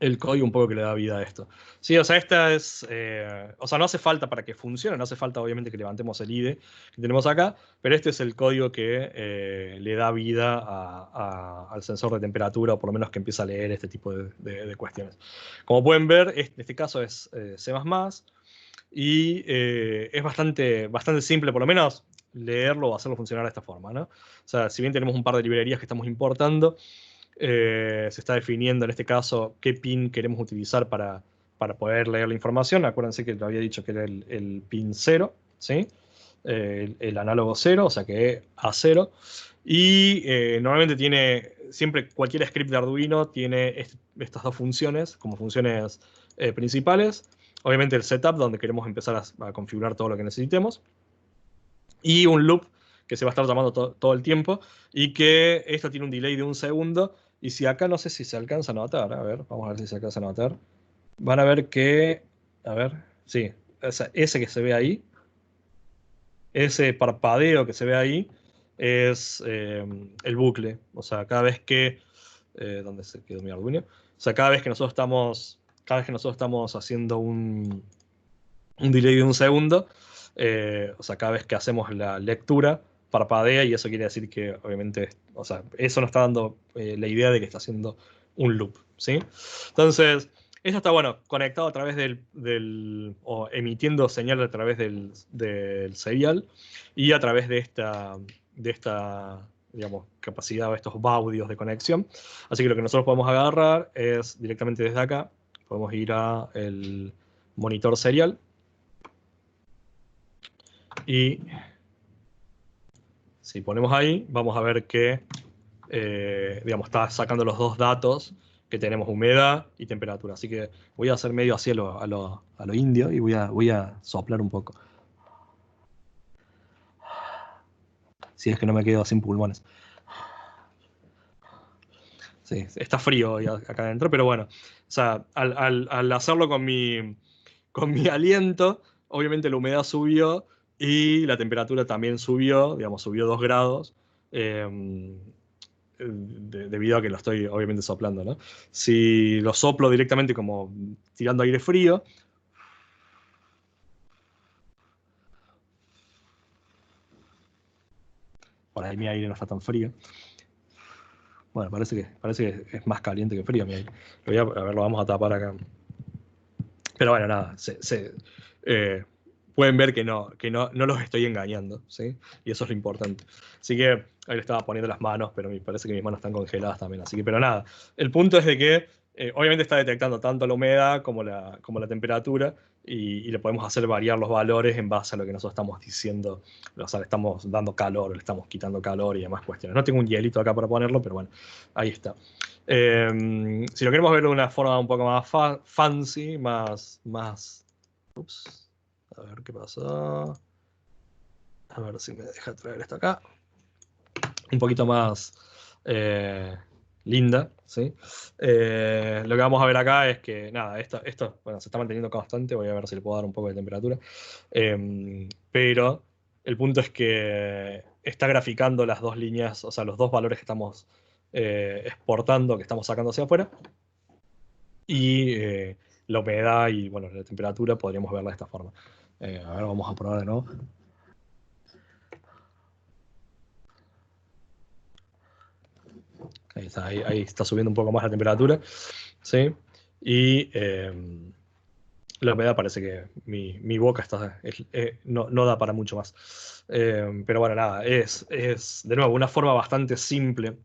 S1: el código un poco que le da vida a esto. Sí, o sea, o sea, no hace falta para que funcione, no hace falta obviamente que levantemos el IDE que tenemos acá, pero este es el código que le da vida al sensor de temperatura, o por lo menos que empieza a leer este tipo de cuestiones. Como pueden ver, en este caso es C++, y es bastante simple, por lo menos leerlo o hacerlo funcionar de esta forma, ¿no? O sea, si bien tenemos un par de librerías que estamos importando, se está definiendo en este caso qué pin queremos utilizar para poder leer la información. Acuérdense que lo había dicho que era el pin 0, ¿sí? El análogo 0, o sea que A0. Y normalmente siempre cualquier script de Arduino tiene estas dos funciones como funciones principales. Obviamente el setup, donde queremos empezar a configurar todo lo que necesitemos. Y un loop que se va a estar llamando todo el tiempo y que esto tiene un delay de 1 segundo. Y si acá no sé si se alcanza a notar, a ver, vamos a ver si se alcanza a notar. Van a ver que, a ver, sí, ese que se ve ahí, ese parpadeo que se ve ahí, es el bucle. O sea, cada vez que, ¿dónde se quedó mi Arduino? O sea, cada vez que nosotros estamos haciendo un delay de 1 segundo, o sea, cada vez que hacemos la lectura, parpadea y eso quiere decir que obviamente, o sea, eso nos está dando la idea de que está haciendo un loop, ¿sí? Entonces, esto está, bueno, conectado a través o emitiendo señal a través del serial y a través de esta, digamos, capacidad o estos baudios de conexión. Así que lo que nosotros podemos agarrar es directamente desde acá, podemos ir a el monitor serial y si ponemos ahí, vamos a ver que digamos, está sacando los dos datos que tenemos, humedad y temperatura. Así que voy a hacer medio así a lo indio y voy a soplar un poco. Si es que no me quedo sin pulmones. Sí, está frío hoy acá adentro, pero bueno. O sea, al hacerlo con mi aliento, obviamente la humedad subió y la temperatura también subió, digamos, subió 2 grados. Debido a que lo estoy obviamente soplando, ¿no? Si lo soplo directamente como tirando aire frío, por ahí mi aire no está tan frío. Bueno, parece que es más caliente que frío mi aire. A ver, lo vamos a tapar acá. Pero bueno, nada, pueden ver que no los estoy engañando, ¿sí? Y eso es lo importante. Así que ahí le estaba poniendo las manos, pero me parece que mis manos están congeladas también. Así que, pero nada, el punto es de que obviamente está detectando tanto la humedad como la temperatura y le podemos hacer variar los valores en base a lo que nosotros estamos diciendo. O sea, le estamos dando calor, le estamos quitando calor y demás cuestiones. No tengo un hielito acá para ponerlo, pero bueno, ahí está. Si lo queremos ver de una forma un poco más fancy, ups, a ver qué pasó. A ver si me deja traer esto acá. un poquito más linda, ¿sí? Lo que vamos a ver acá es que, nada, esto bueno, se está manteniendo constante, voy a ver si le puedo dar un poco de temperatura, pero el punto es que está graficando las dos líneas, o sea, los dos valores que estamos exportando, que estamos sacando hacia afuera, y la humedad y, bueno, la temperatura podríamos verla de esta forma. A ver, vamos a probar de nuevo. Ahí está subiendo un poco más la temperatura, ¿sí? Y la humedad parece que mi boca no da para mucho más. Pero bueno, nada, es de nuevo una forma bastante simple.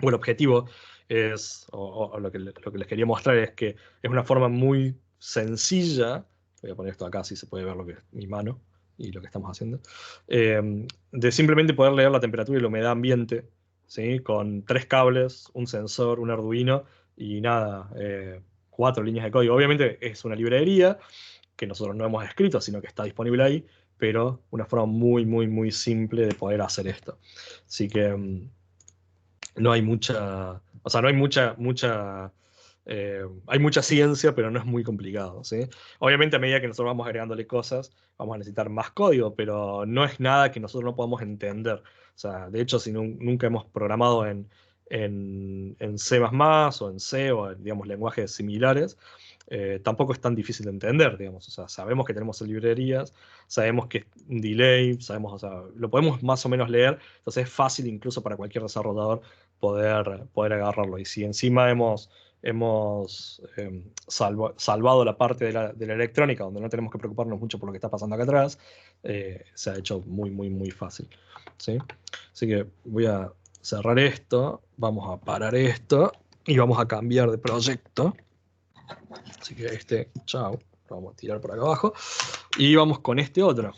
S1: O el objetivo es, o lo que les quería mostrar es que es una forma muy sencilla. Voy a poner esto acá, así se puede ver lo que es mi mano y lo que estamos haciendo. De simplemente poder leer la temperatura y la humedad ambiente, ¿sí? Con 3 cables, un sensor, un Arduino y nada, 4 líneas de código. Obviamente es una librería que nosotros no hemos escrito, sino que está disponible ahí, pero una forma muy, muy, muy simple de poder hacer esto. Así que no hay mucha, o sea, no hay hay mucha ciencia, pero no es muy complicado, ¿sí? Obviamente a medida que nosotros vamos agregándole cosas, vamos a necesitar más código, pero no es nada que nosotros no podamos entender. O sea, de hecho, si nunca hemos programado en C++ o en C o en, digamos, lenguajes similares, tampoco es tan difícil de entender, digamos. O sea, sabemos que tenemos librerías, sabemos que es un delay, sabemos, o sea, lo podemos más o menos leer, entonces es fácil incluso para cualquier desarrollador poder agarrarlo. Y si encima hemos salvado la parte de la electrónica, donde no tenemos que preocuparnos mucho por lo que está pasando acá atrás, se ha hecho muy, muy, muy fácil, ¿sí? Así que voy a cerrar esto, vamos a parar esto y vamos a cambiar de proyecto. Así que chao, lo vamos a tirar por acá abajo. Y vamos con este otro.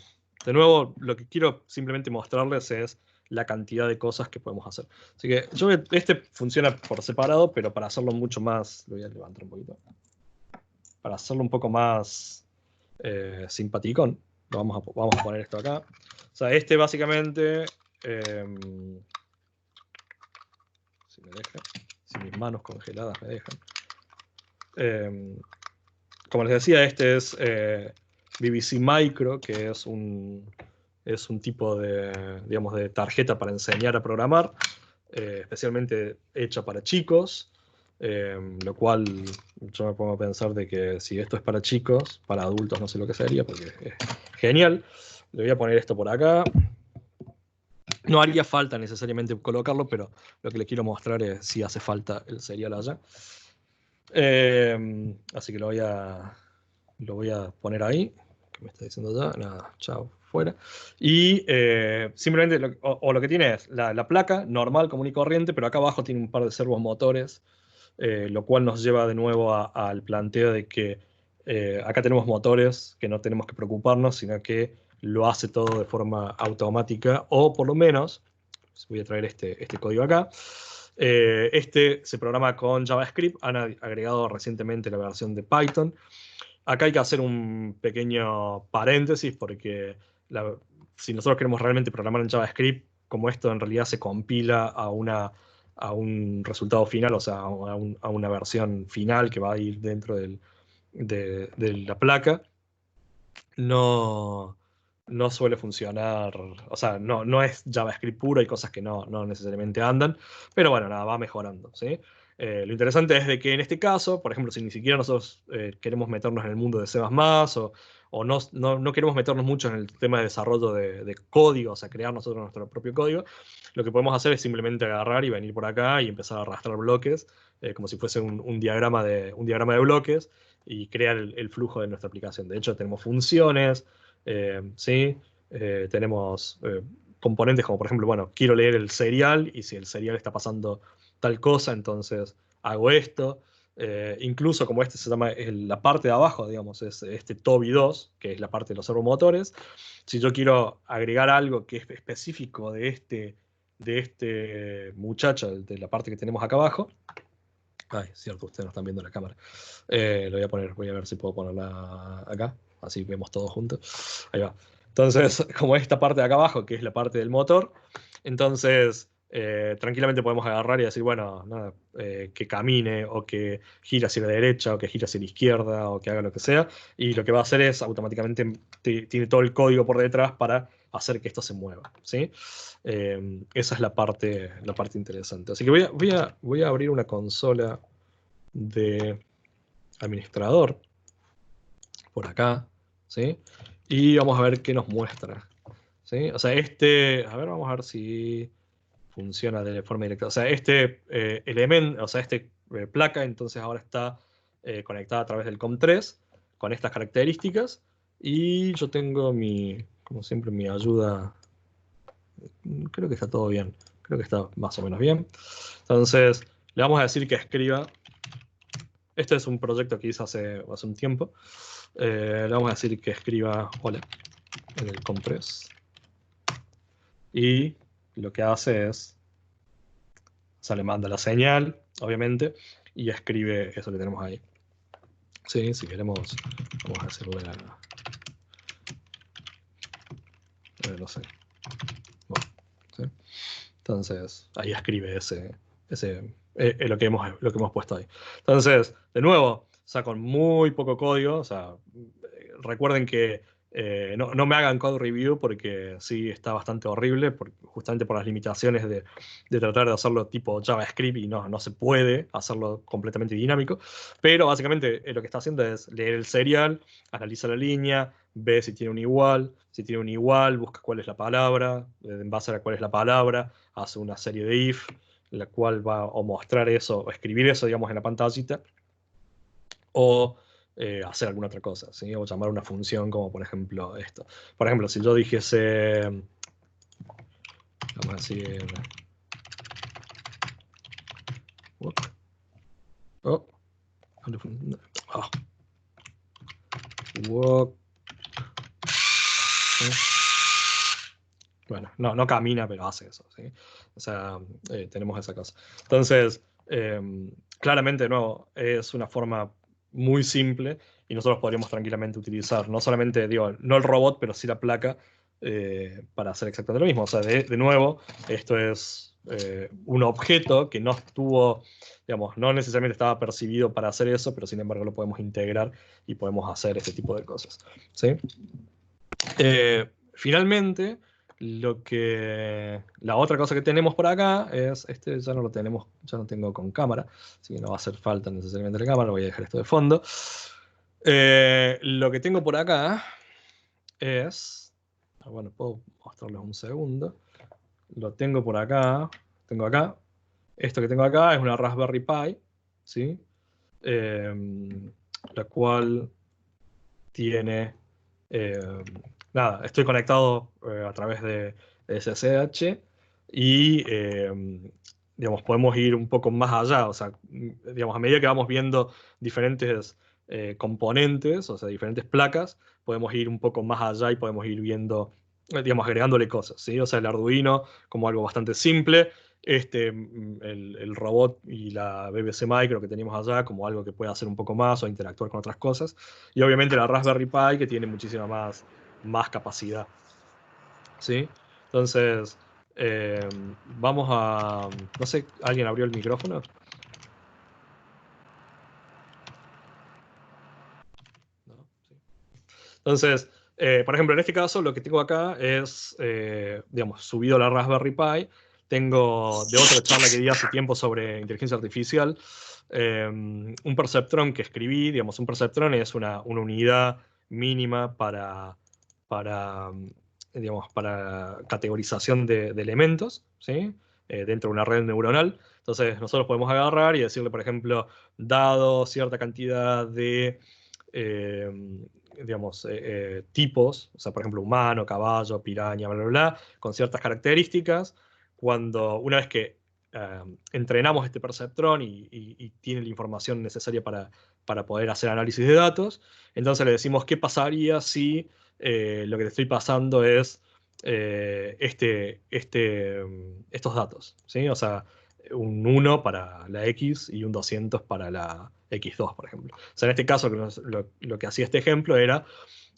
S1: De nuevo, lo que quiero simplemente mostrarles es la cantidad de cosas que podemos hacer. Así que este funciona por separado, pero para hacerlo mucho más, lo voy a levantar un poquito, para hacerlo un poco más simpaticón, vamos a poner esto acá. O sea, básicamente, si me deja, si mis manos congeladas me dejan. Como les decía, este es BBC Micro, que es un tipo de, digamos, de tarjeta para enseñar a programar, especialmente hecha para chicos, lo cual yo me pongo a pensar de que si esto es para chicos, para adultos no sé lo que sería, porque es genial. Le voy a poner esto por acá. No haría falta necesariamente colocarlo, pero lo que les quiero mostrar es si hace falta el serial allá. Así que lo voy a poner ahí. ¿Qué me está diciendo ya? Nada, chao, fuera. Y simplemente lo que tiene es la placa normal, común y corriente, pero acá abajo tiene un par de servomotores, lo cual nos lleva de nuevo al planteo de que acá tenemos motores que no tenemos que preocuparnos, sino que lo hace todo de forma automática, o por lo menos, voy a traer este código acá. Este se programa con JavaScript, han agregado recientemente la versión de Python. Acá hay que hacer un pequeño paréntesis porque si nosotros queremos realmente programar en JavaScript, como esto en realidad se compila a un resultado final, o sea, a una versión final que va a ir dentro de la placa, no suele funcionar, o sea, no es JavaScript puro, hay cosas que no necesariamente andan, pero bueno, nada, va mejorando, ¿sí? Lo interesante es de que en este caso, por ejemplo, si ni siquiera nosotros queremos meternos en el mundo de C++ o no queremos meternos mucho en el tema de desarrollo de código, o sea, crear nosotros nuestro propio código, lo que podemos hacer es simplemente agarrar y venir por acá y empezar a arrastrar bloques, como si fuese un diagrama de bloques, y crear el flujo de nuestra aplicación. De hecho, tenemos funciones, ¿sí? Tenemos componentes como, por ejemplo, bueno, quiero leer el serial y si el serial está pasando tal cosa, entonces hago esto. Incluso como se llama la parte de abajo, digamos, es este TOBI2, que es la parte de los servomotores. Si yo quiero agregar algo que es específico de este muchacho, de la parte que tenemos acá abajo. Ay, cierto, ustedes no están viendo la cámara. Lo voy a ver si puedo ponerla acá, así vemos todos juntos. Ahí va. Entonces, como esta parte de acá abajo, que es la parte del motor, entonces tranquilamente podemos agarrar y decir, bueno, nada, que camine o que gire hacia la derecha o que gire hacia la izquierda o que haga lo que sea. Y lo que va a hacer es automáticamente tiene todo el código por detrás para hacer que esto se mueva, ¿sí? Esa es la parte interesante. Así que voy a abrir una consola de administrador por acá, ¿sí? Y vamos a ver qué nos muestra, ¿sí? O sea, a ver, vamos a ver si funciona de forma directa. O sea, este elemento, o sea, placa, entonces ahora está conectada a través del COM3 con estas características. Y yo tengo como siempre, mi ayuda. Creo que está todo bien. Creo que está más o menos bien. Entonces, le vamos a decir que escriba. Este es un proyecto que hice hace un tiempo. Le vamos a decir que escriba hola en el COM3. Y lo que hace es, o sea, le manda la señal, obviamente, y escribe eso que tenemos ahí. Sí, si queremos, vamos a hacerle no sé. Bueno, ¿sí? Entonces, ahí escribe lo que hemos puesto ahí. Entonces, de nuevo, o sea, con muy poco código, o sea, recuerden que no me hagan code review porque sí está bastante horrible, justamente por las limitaciones de tratar de hacerlo tipo JavaScript y no se puede hacerlo completamente dinámico. Pero básicamente lo que está haciendo es leer el serial, analiza la línea, ve si tiene un igual, si tiene un igual, busca cuál es la palabra, en base a cuál es la palabra, hace una serie de if, la cual va a mostrar eso, o escribir eso, digamos, en la pantallita, o hacer alguna otra cosa, ¿sí? O llamar una función como, por ejemplo, esto. Por ejemplo, si yo dijese, vamos a decir, oh, oh, walk, bueno, no camina, pero hace eso, ¿sí? O sea, tenemos esa cosa. Entonces, claramente, de nuevo, es una forma muy simple y nosotros podríamos tranquilamente utilizar, no solamente, digo, no el robot, pero sí la placa para hacer exactamente lo mismo. O sea, de nuevo, esto es un objeto que no estuvo, digamos, no necesariamente estaba percibido para hacer eso, pero sin embargo lo podemos integrar y podemos hacer este tipo de cosas, ¿sí? Finalmente, la otra cosa que tenemos por acá es, ya no lo tenemos, ya no tengo con cámara, así que no va a hacer falta necesariamente la cámara, voy a dejar esto de fondo. Lo que tengo por acá es, bueno, puedo mostrarles un segundo. Lo tengo por acá, tengo acá. Esto que tengo acá es una Raspberry Pi, ¿sí? La cual tiene nada, estoy conectado a través de SSH y digamos, podemos ir un poco más allá, o sea, digamos, a medida que vamos viendo diferentes componentes, o sea, diferentes placas, podemos ir un poco más allá y podemos ir viendo, digamos, agregándole cosas, ¿sí? O sea, el Arduino como algo bastante simple, el robot y la BBC Micro que teníamos allá como algo que puede hacer un poco más o interactuar con otras cosas. Y obviamente la Raspberry Pi que tiene muchísima más capacidad, ¿sí? Entonces, vamos a... No sé, ¿alguien abrió el micrófono? No, sí. Entonces, por ejemplo, en este caso lo que tengo acá es, digamos, subido a la Raspberry Pi. Tengo de otra charla que di hace tiempo sobre inteligencia artificial, un perceptrón que escribí. Digamos, un perceptrón es una unidad mínima digamos, para categorización de elementos, ¿sí? Dentro de una red neuronal. Entonces, nosotros podemos agarrar y decirle, por ejemplo, dado cierta cantidad de eh, digamos, tipos, o sea, por ejemplo, humano, caballo, piraña, bla, bla, bla, con ciertas características. Una vez que entrenamos este perceptrón y tiene la información necesaria para poder hacer análisis de datos, entonces le decimos qué pasaría si lo que te estoy pasando es estos datos, ¿sí? O sea, un 1 para la X y un 200 para la X2, por ejemplo. O sea, en este caso, lo que hacía este ejemplo era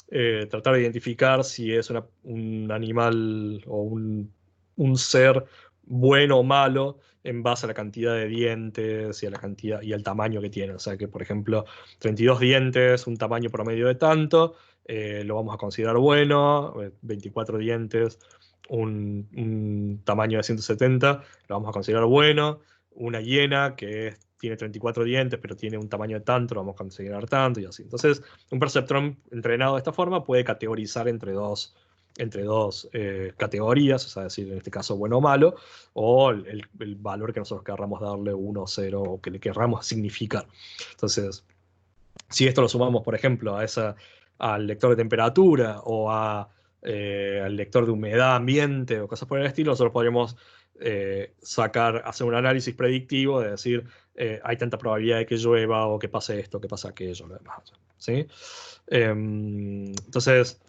S1: tratar de identificar si es un animal o un ser bueno o malo en base a la cantidad de dientes y a la cantidad y al tamaño que tiene. O sea que, por ejemplo, 32 dientes, un tamaño promedio de tanto, lo vamos a considerar bueno. 24 dientes, un tamaño de 170, lo vamos a considerar bueno. Una hiena tiene 34 dientes, pero tiene un tamaño de tanto, lo vamos a considerar tanto y así. Entonces, un perceptrón entrenado de esta forma puede categorizar entre dos categorías, o sea, decir, en este caso bueno o malo, o el valor que nosotros querramos darle, 1, 0, o que le querramos significar. Entonces, si esto lo sumamos, por ejemplo, al lector de temperatura o al lector de humedad ambiente o cosas por el estilo, nosotros podríamos hacer un análisis predictivo de decir, hay tanta probabilidad de que llueva o que pase esto, que pase aquello, lo demás. ¿Sí? Entonces,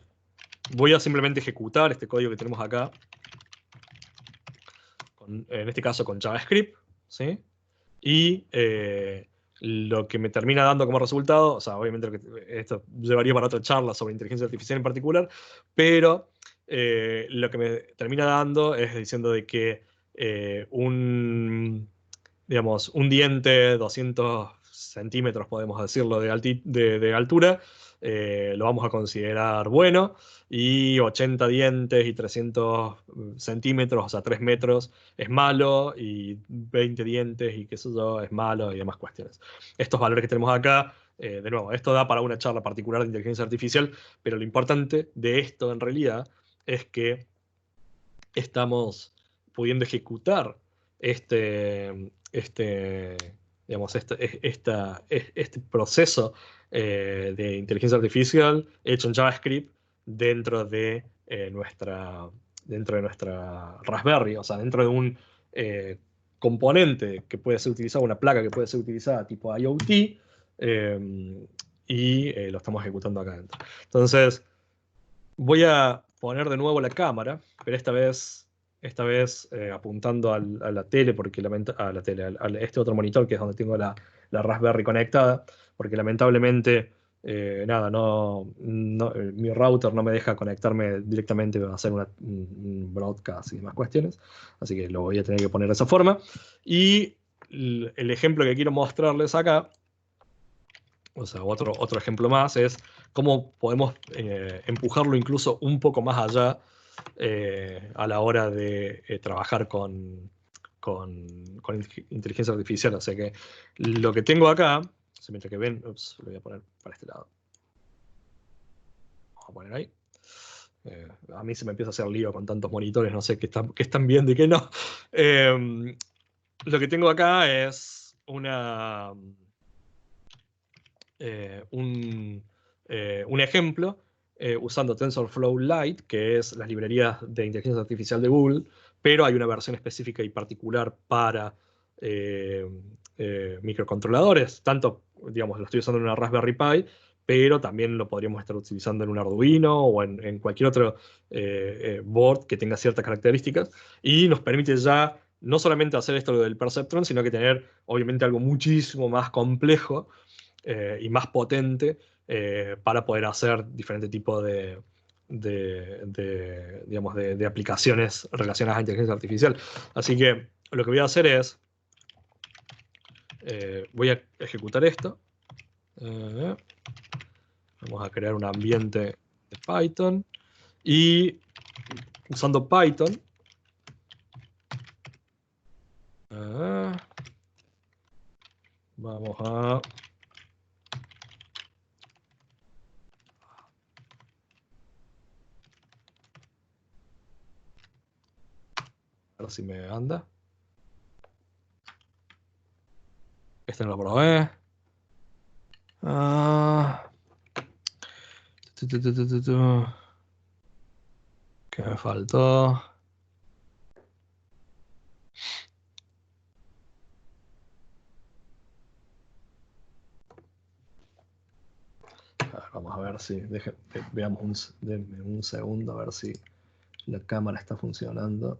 S1: voy a simplemente ejecutar este código que tenemos acá, en este caso con JavaScript, ¿sí? Y lo que me termina dando como resultado, o sea, obviamente esto llevaría para otra charla sobre inteligencia artificial en particular, pero lo que me termina dando es diciendo de que digamos, un diente, 200 centímetros, podemos decirlo, de altura, lo vamos a considerar bueno, y 80 dientes y 300 centímetros, o sea, 3 metros, es malo, y 20 dientes y qué sé yo, es malo, y demás cuestiones. Estos valores que tenemos acá, de nuevo, esto da para una charla particular de inteligencia artificial, pero lo importante de esto en realidad es que estamos pudiendo ejecutar este, digamos, este proceso de inteligencia artificial hecho en JavaScript dentro de, dentro de nuestra Raspberry, o sea, dentro de un componente que puede ser utilizado, una placa que puede ser utilizada tipo IoT, y lo estamos ejecutando acá adentro. Entonces, voy a poner de nuevo la cámara, pero esta vez apuntando a la tele, porque a la tele, este otro monitor que es donde tengo la Raspberry conectada, porque lamentablemente, nada, mi router no me deja conectarme directamente a hacer un broadcast y demás cuestiones, así que lo voy a tener que poner de esa forma. Y el ejemplo que quiero mostrarles acá, o sea, otro ejemplo más es cómo podemos empujarlo incluso un poco más allá a la hora de trabajar con inteligencia artificial. O sea que lo que tengo acá, mientras que ven, ups, lo voy a poner para este lado. Vamos a poner ahí. A mí se me empieza a hacer lío con tantos monitores, no sé qué están viendo y qué no. Lo que tengo acá es un ejemplo usando TensorFlow Lite, que es las librerías de inteligencia artificial de Google, pero hay una versión específica y particular para microcontroladores. Tanto, digamos, lo estoy usando en una Raspberry Pi, pero también lo podríamos estar utilizando en un Arduino o en cualquier otro board que tenga ciertas características, y nos permite ya no solamente hacer esto del perceptron, sino que tener obviamente algo muchísimo más complejo y más potente para poder hacer diferentes tipos digamos, de aplicaciones relacionadas a inteligencia artificial. Así que lo que voy a hacer es, voy a ejecutar esto. Vamos a crear un ambiente de Python y usando Python vamos a ver si me anda. Este no lo probé. ¿Qué me faltó? Vamos a ver si, veamos denme un segundo a ver si la cámara está funcionando.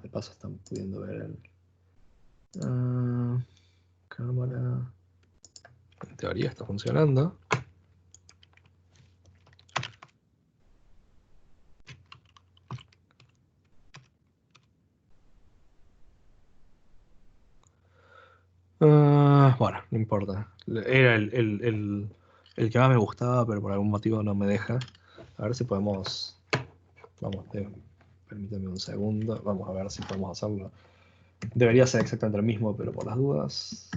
S1: De paso están pudiendo ver Cámara. En teoría está funcionando. Bueno, no importa. Era el que más me gustaba, pero por algún motivo no me deja. A ver si podemos... Vamos, permíteme un segundo. Vamos a ver si podemos hacerlo. Debería ser exactamente lo mismo, pero por las dudas...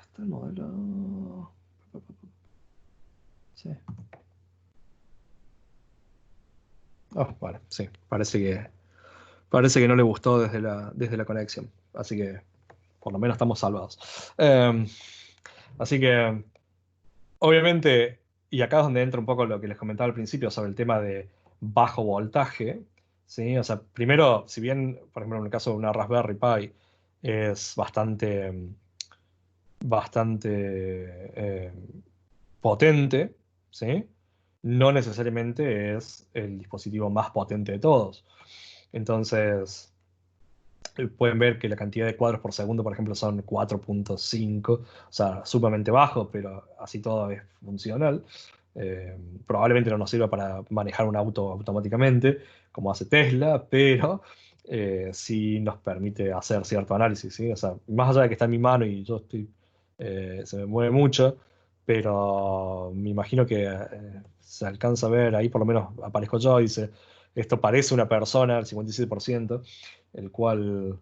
S1: Está el modelo... Sí. Vale, sí. Parece que no le gustó desde la conexión. Así que por lo menos estamos salvados. Así que, obviamente, y acá es donde entra un poco lo que les comentaba al principio sobre el tema de bajo voltaje. ¿Sí? O sea, primero, si bien, por ejemplo, en el caso de una Raspberry Pi es bastante potente, ¿sí? No necesariamente es el dispositivo más potente de todos. Entonces, pueden ver que la cantidad de cuadros por segundo, por ejemplo, son 4.5, o sea, sumamente bajo, pero así todo es funcional. Probablemente no nos sirva para manejar un auto automáticamente, como hace Tesla, pero sí nos permite hacer cierto análisis, ¿sí? O sea, más allá de que está en mi mano y yo se me mueve mucho, pero me imagino que se alcanza a ver, ahí por lo menos aparezco yo y dice, esto parece una persona, el 57%, el cual,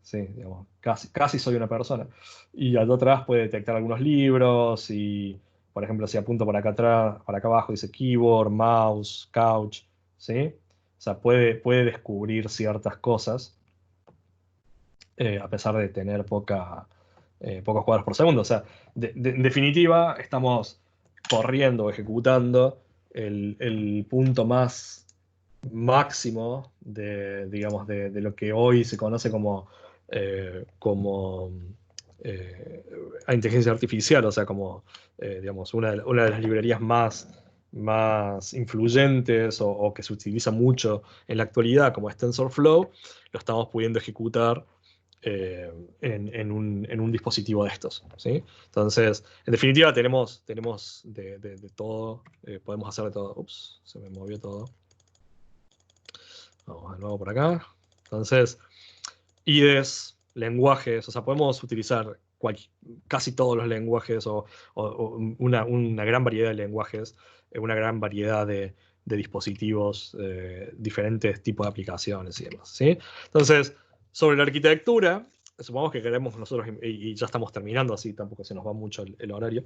S1: sí, digamos, casi soy una persona. Y allá atrás puede detectar algunos libros y, por ejemplo, si apunto por acá atrás, para acá abajo dice keyboard, mouse, couch, ¿sí? O sea, puede descubrir ciertas cosas a pesar de tener pocos cuadros por segundo. O sea, en definitiva, estamos corriendo, ejecutando el punto más máximo digamos, de lo que hoy se conoce como inteligencia artificial, o sea, como, digamos, una de las librerías más influyentes o que se utiliza mucho en la actualidad, como es TensorFlow, lo estamos pudiendo ejecutar en un dispositivo de estos, ¿sí? Entonces, en definitiva, tenemos de todo, podemos hacer de todo. Ups, se me movió todo. Vamos de nuevo por acá. Entonces, IDEs, lenguajes, o sea, podemos utilizar casi todos los lenguajes o una gran variedad de lenguajes, una gran variedad de dispositivos, diferentes tipos de aplicaciones y demás, ¿sí? Entonces, sobre la arquitectura, supongamos que queremos nosotros, y ya estamos terminando, así tampoco se nos va mucho el horario,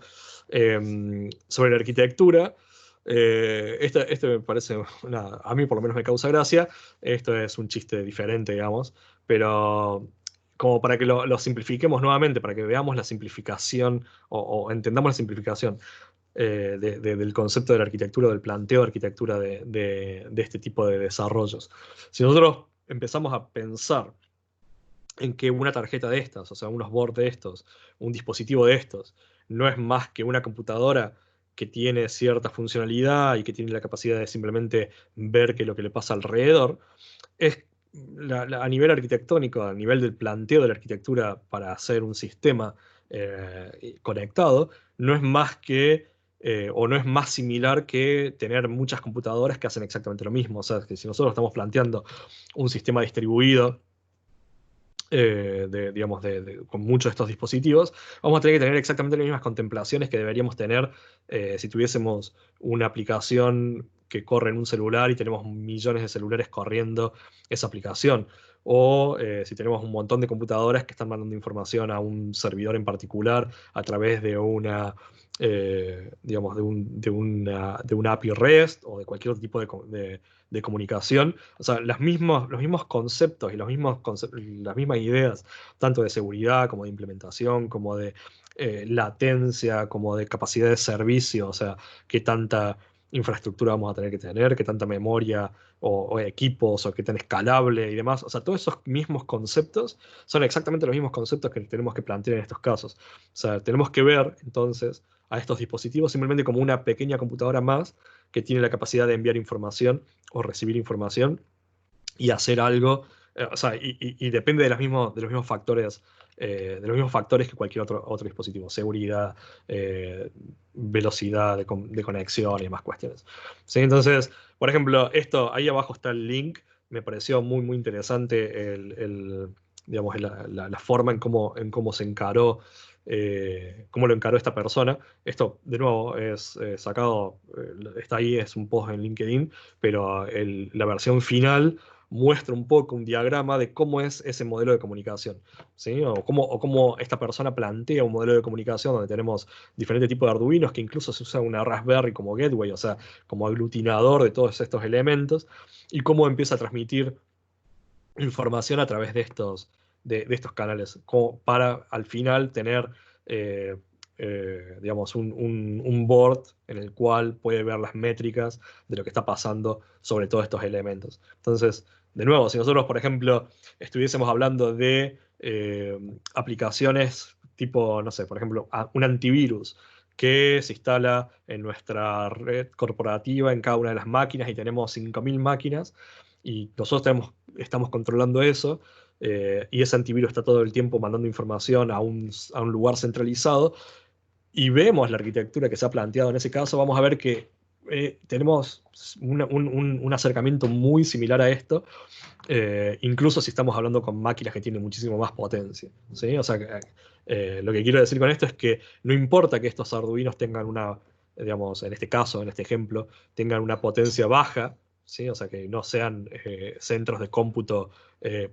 S1: sobre la arquitectura, este me parece, a mí por lo menos me causa gracia, esto es un chiste diferente, digamos, pero como para que lo simplifiquemos nuevamente, para que veamos la simplificación o entendamos la simplificación del concepto de la arquitectura, del planteo de arquitectura de este tipo de desarrollos. Si nosotros empezamos a pensar en que una tarjeta de estas, o sea, unos boards de estos, un dispositivo de estos, no es más que una computadora que tiene cierta funcionalidad y que tiene la capacidad de simplemente ver qué es lo que le pasa alrededor, es a nivel arquitectónico, a nivel del planteo de la arquitectura para hacer un sistema conectado, no es más que, o no es más similar que tener muchas computadoras que hacen exactamente lo mismo. O sea, que si nosotros estamos planteando un sistema distribuido, digamos, con muchos de estos dispositivos, vamos a tener que tener exactamente las mismas contemplaciones que deberíamos tener si tuviésemos una aplicación que corre en un celular y tenemos millones de celulares corriendo esa aplicación. O si tenemos un montón de computadoras que están mandando información a un servidor en particular a través de una, digamos, de una API REST o de cualquier tipo de comunicación. O sea, los mismos conceptos y las mismas ideas, tanto de seguridad como de implementación, como de latencia, como de capacidad de servicio, o sea, qué tanta infraestructura vamos a tener que tener, qué tanta memoria o equipos, o qué tan escalable y demás. O sea, todos esos mismos conceptos son exactamente los mismos conceptos que tenemos que plantear en estos casos. O sea, tenemos que ver entonces a estos dispositivos simplemente como una pequeña computadora más que tiene la capacidad de enviar información o recibir información y hacer algo, o sea, y depende de los mismos factores que cualquier otro dispositivo, seguridad, velocidad de conexión y demás cuestiones. ¿Sí? Entonces, por ejemplo, esto, ahí abajo está el link, me pareció muy, muy interesante digamos, la forma en cómo se encaró. Cómo lo encaró esta persona. Esto, de nuevo, es sacado, está ahí, es un post en LinkedIn, pero la versión final muestra un poco un diagrama de cómo es ese modelo de comunicación, ¿sí? O cómo esta persona plantea un modelo de comunicación donde tenemos diferentes tipos de Arduinos, que incluso se usa una Raspberry como gateway, o sea, como aglutinador de todos estos elementos, y cómo empieza a transmitir información a través de estos canales, como para al final tener, eh, digamos, un board en el cual puede ver las métricas de lo que está pasando sobre todos estos elementos. Entonces, de nuevo, si nosotros, por ejemplo, estuviésemos hablando de aplicaciones tipo, no sé, por ejemplo, un antivirus que se instala en nuestra red corporativa en cada una de las máquinas y tenemos 5.000 máquinas y nosotros estamos controlando eso, y ese antivirus está todo el tiempo mandando información a un lugar centralizado, y vemos la arquitectura que se ha planteado en ese caso, vamos a ver que tenemos un acercamiento muy similar a esto, incluso si estamos hablando con máquinas que tienen muchísimo más potencia, ¿sí? O sea, lo que quiero decir con esto es que no importa que estos Arduinos tengan digamos, en este caso, en este ejemplo, tengan una potencia baja, ¿sí? O sea, que no sean centros de cómputo eh,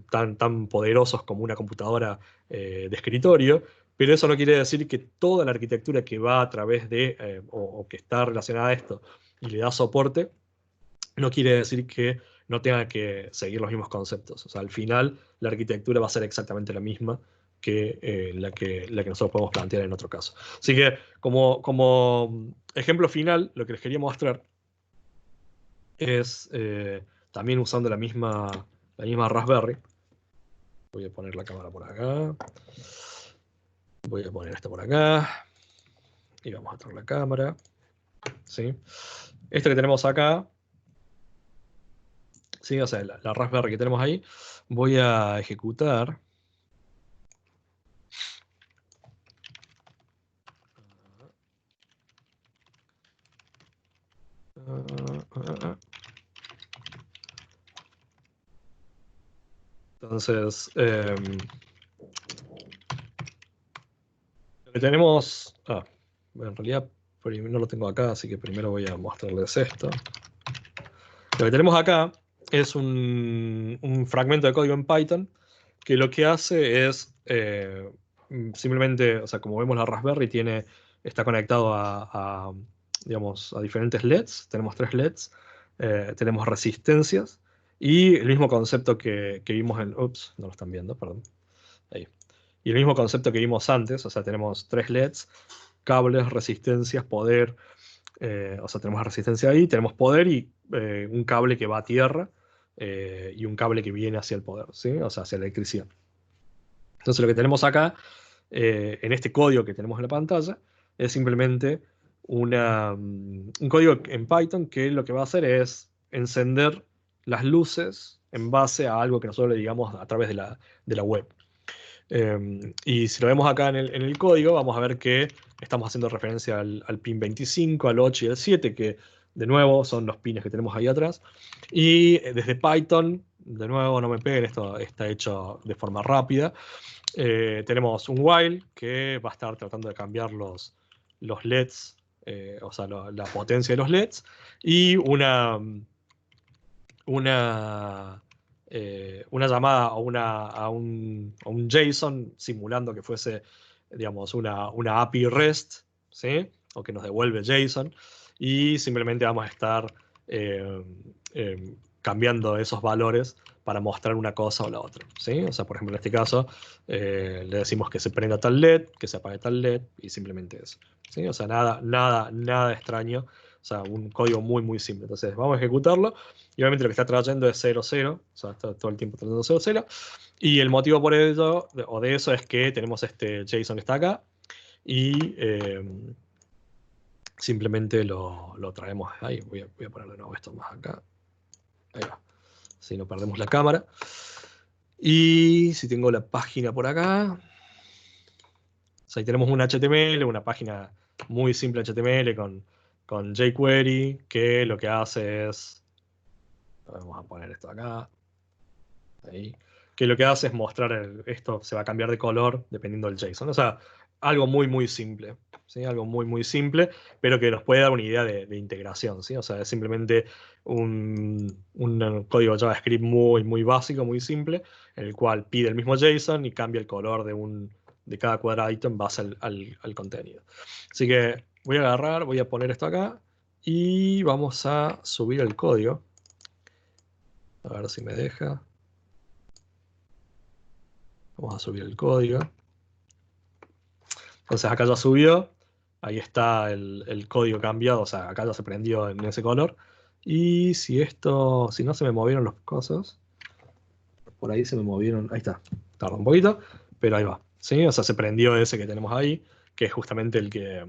S1: tan poderosos como una computadora de escritorio, pero eso no quiere decir que toda la arquitectura que va a través o que está relacionada a esto y le da soporte, no quiere decir que no tenga que seguir los mismos conceptos. O sea, al final la arquitectura va a ser exactamente la misma que, la que nosotros podemos plantear en otro caso. Así que, como ejemplo final, lo que les quería mostrar es también usando la misma Raspberry. Voy a poner la cámara por acá. Voy a poner esta por acá. Y vamos a traer la cámara. ¿Sí? Esto que tenemos acá, ¿sí? O sea, la Raspberry que tenemos ahí, voy a ejecutar. Entonces, lo que tenemos... en realidad no lo tengo acá, así que primero voy a mostrarles esto. Lo que tenemos acá es un fragmento de código en Python que lo que hace es simplemente, o sea, como vemos la Raspberry está conectado digamos, a diferentes LEDs. Tenemos 3 LEDs, tenemos resistencias y el mismo concepto que vimos ups, no lo están viendo, perdón. Ahí. Y el mismo concepto que vimos antes, o sea, tenemos 3 LEDs, cables, resistencias, poder, o sea, tenemos resistencia ahí, tenemos poder y un cable que va a tierra y un cable que viene hacia el poder, ¿sí? O sea, hacia la electricidad. Entonces lo que tenemos acá, en este código que tenemos en la pantalla, es simplemente un código en Python que lo que va a hacer es encender las luces en base a algo que nosotros le digamos a través de la web. Y si lo vemos acá en el código, vamos a ver que estamos haciendo referencia al pin 25, al 8 y al 7, que de nuevo son los pines que tenemos ahí atrás. Y desde Python, de nuevo no me peguen, esto está hecho de forma rápida. Tenemos un while que va a estar tratando de cambiar los LEDs o sea, la potencia de los LEDs, y una llamada a un JSON simulando que fuese, digamos, una API REST, ¿sí? O que nos devuelve JSON, y simplemente vamos a estar cambiando esos valores para mostrar una cosa o la otra, ¿sí? O sea, por ejemplo, en este caso, le decimos que se prenda tal LED, que se apague tal LED, y simplemente eso, ¿sí? O sea, nada extraño. O sea, un código muy, muy simple. Entonces, vamos a ejecutarlo. Y obviamente lo que está trayendo es 0, 0. O sea, está todo el tiempo trayendo 0, 0. Y el motivo por ello, o de eso, es que tenemos este JSON que está acá. Y simplemente lo traemos ahí. Voy a poner de nuevo esto más acá. Ahí va. Si no perdemos la cámara. Y si tengo la página por acá. O sea, ahí tenemos un HTML, una página muy simple HTML con jQuery, que lo que hace es... Vamos a poner esto acá. Ahí. Que lo que hace es mostrar esto se va a cambiar de color dependiendo del JSON. O sea, algo muy, muy simple. ¿Sí? Algo muy, muy simple, pero que nos puede dar una idea de integración. ¿Sí? O sea, es simplemente un código JavaScript muy, muy básico, muy simple, en el cual pide el mismo JSON y cambia el color de cada cuadradito en base al contenido. Así que voy a agarrar, voy a poner esto acá y vamos a subir el código. A ver si me deja. Vamos a subir el código. Entonces acá ya subió. Ahí está el código cambiado. O sea, acá ya se prendió en ese color. Y si no se me movieron los cosas. Por ahí se me movieron. Ahí está. Tarda un poquito. Pero ahí va. ¿Sí? O sea, se prendió ese que tenemos ahí. Que es justamente el que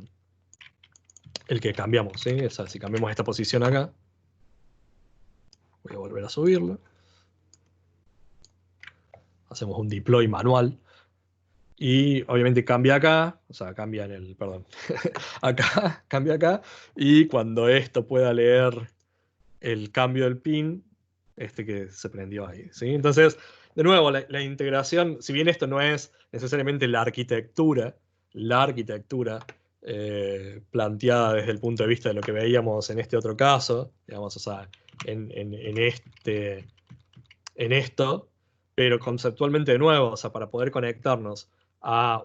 S1: cambiamos. ¿Sí? O sea, si cambiamos esta posición acá. Voy a volver a subirlo. Hacemos un deploy manual. Y obviamente cambia acá, o sea, cambia en el, perdón, acá, cambia acá, y cuando esto pueda leer el cambio del pin, este que se prendió ahí, ¿sí? Entonces, de nuevo, la integración, si bien esto no es necesariamente la arquitectura planteada desde el punto de vista de lo que veíamos en este otro caso, digamos, o sea, en esto, pero conceptualmente de nuevo, o sea, para poder conectarnos a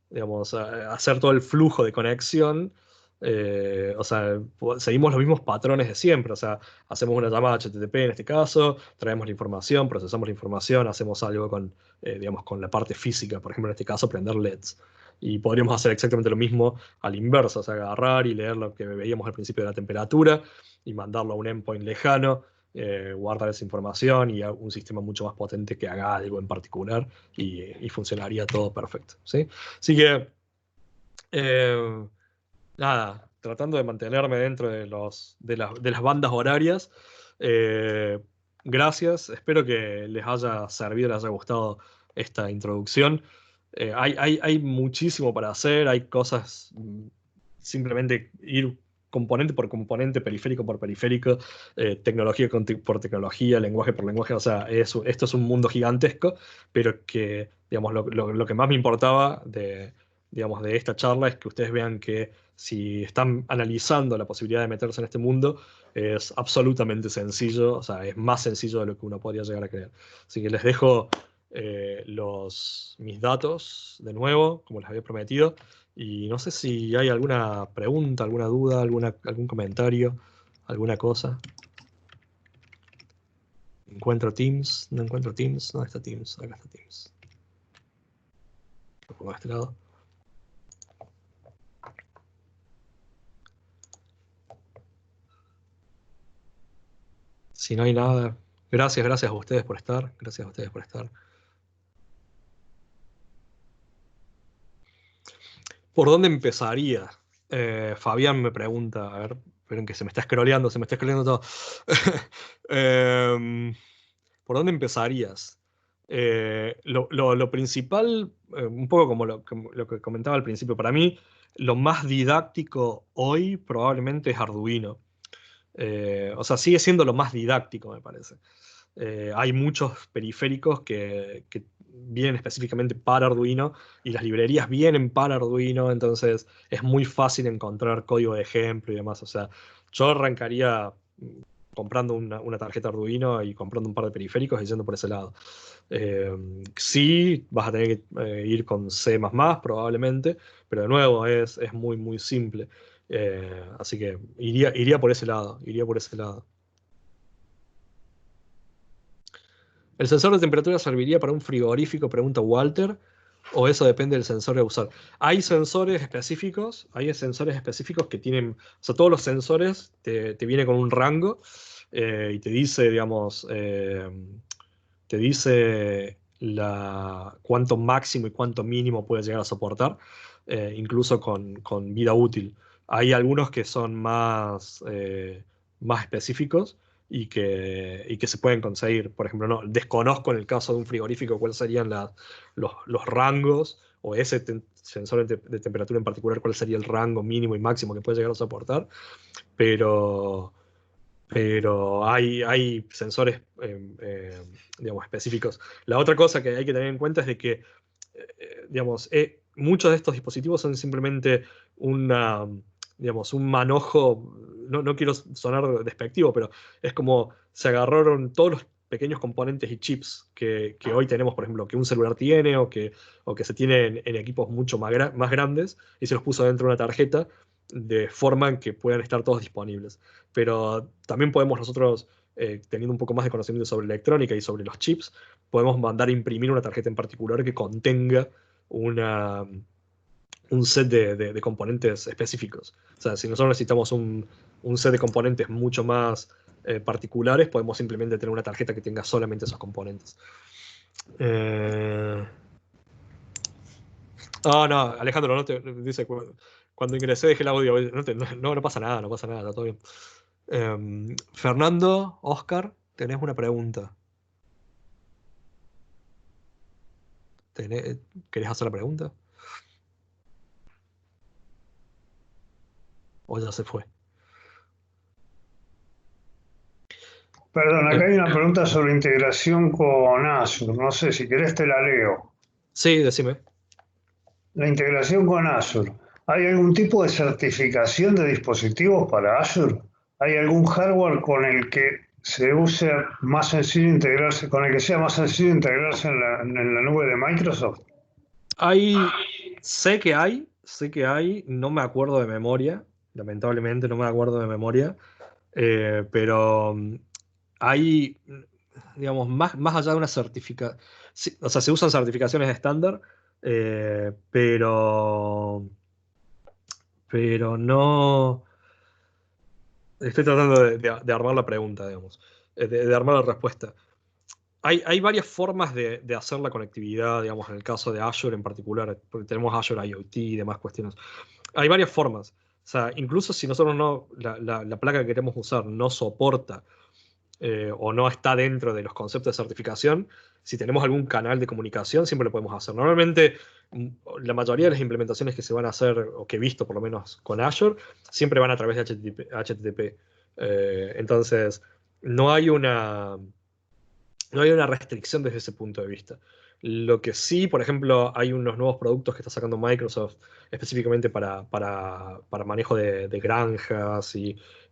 S1: digamos, a hacer todo el flujo de conexión, o sea, seguimos los mismos patrones de siempre, o sea, hacemos una llamada HTTP en este caso, traemos la información, procesamos la información, hacemos algo digamos, con la parte física, por ejemplo, en este caso, prender LEDs. Y podríamos hacer exactamente lo mismo al inverso, o sea, agarrar y leer lo que veíamos al principio de la temperatura y mandarlo a un endpoint lejano, guardar esa información y a un sistema mucho más potente que haga algo en particular y funcionaría todo perfecto, ¿sí? Así que, nada, tratando de mantenerme dentro de las bandas horarias. eh, Gracias, espero que les haya servido, les haya gustado esta introducción. Hay muchísimo para hacer, hay cosas, simplemente ir componente por componente, periférico por periférico, tecnología por tecnología, lenguaje por lenguaje. O sea, esto es un mundo gigantesco, pero que, digamos, lo que más me importaba digamos, de esta charla es que ustedes vean que si están analizando la posibilidad de meterse en este mundo, es absolutamente sencillo, o sea, es más sencillo de lo que uno podría llegar a creer. Así que les dejo mis datos de nuevo, como les había prometido, y no sé si hay alguna pregunta, alguna duda, algún comentario, alguna cosa. Encuentro Teams, no encuentro Teams, ¿dónde está Teams? Acá está Teams. Lo pongo a este lado. Si no hay nada, gracias a ustedes por estar, gracias a ustedes por estar. ¿Por dónde empezaría? Fabián me pregunta, a ver, esperen que se me está scrolleando todo. ¿Por dónde empezarías? Lo principal, un poco como lo que comentaba al principio, para mí lo más didáctico hoy probablemente es Arduino. O sea, sigue siendo lo más didáctico, me parece. Hay muchos periféricos vienen específicamente para Arduino y las librerías vienen para Arduino, entonces es muy fácil encontrar código de ejemplo y demás. O sea, yo arrancaría comprando una tarjeta Arduino y comprando un par de periféricos y yendo por ese lado. Sí, vas a tener que ir con C++ probablemente, pero de nuevo es muy, muy simple. Así que iría por ese lado, iría por ese lado. ¿El sensor de temperatura serviría para un frigorífico? Pregunta Walter. ¿O eso depende del sensor a usar? Hay sensores específicos que tienen, o sea, todos los sensores te vienen con un rango y te dice, digamos, te dice cuánto máximo y cuánto mínimo puede llegar a soportar, incluso con vida útil. Hay algunos que son más específicos y que se pueden conseguir. Por ejemplo, no, desconozco en el caso de un frigorífico cuáles serían los rangos o ese sensor de temperatura en particular, cuál sería el rango mínimo y máximo que puede llegar a soportar, pero, pero hay sensores digamos, específicos. La otra cosa que hay que tener en cuenta es de que digamos, muchos de estos dispositivos son simplemente una, digamos, un manojo, no quiero sonar despectivo, pero es como se agarraron todos los pequeños componentes y chips que hoy tenemos, por ejemplo, que un celular tiene o que se tiene en equipos mucho más grandes y se los puso dentro de una tarjeta de forma en que puedan estar todos disponibles. Pero también podemos nosotros, teniendo un poco más de conocimiento sobre electrónica y sobre los chips, podemos mandar a imprimir una tarjeta en particular que contenga una, un set de componentes específicos. O sea, si nosotros necesitamos un set de componentes mucho más particulares, podemos simplemente tener una tarjeta que tenga solamente esos componentes. No, Alejandro, no te dice cuando ingresé dejé el audio. No pasa nada, no pasa nada, está todo bien. Fernando, Oscar, tenés una pregunta. ¿Querés hacer la pregunta? ¿O ya se fue?
S3: Perdón, acá hay una pregunta sobre integración con Azure. No sé, si querés te la leo.
S1: Sí, decime.
S3: La integración con Azure. ¿Hay algún tipo de certificación de dispositivos para Azure? ¿Hay algún hardware con el que se use más sencillo integrarse, con el que sea más sencillo integrarse en la nube de Microsoft?
S1: Sé que hay, no me acuerdo de memoria, lamentablemente no me acuerdo de memoria, pero hay, digamos, más allá de una certificación, o sea, se usan certificaciones estándar, pero no, estoy tratando de armar la pregunta, digamos, de armar la respuesta. Hay varias formas de hacer la conectividad, digamos, en el caso de Azure en particular, porque tenemos Azure IoT y demás cuestiones. Hay varias formas. O sea, incluso si nosotros la placa que queremos usar no soporta o no está dentro de los conceptos de certificación, si tenemos algún canal de comunicación, siempre lo podemos hacer. Normalmente, la mayoría de las implementaciones que se van a hacer, o que he visto por lo menos con Azure, siempre van a través de HTTP. Entonces, no hay una no hay una restricción desde ese punto de vista. Lo que sí, por ejemplo, hay unos nuevos productos que está sacando Microsoft específicamente para manejo de granjas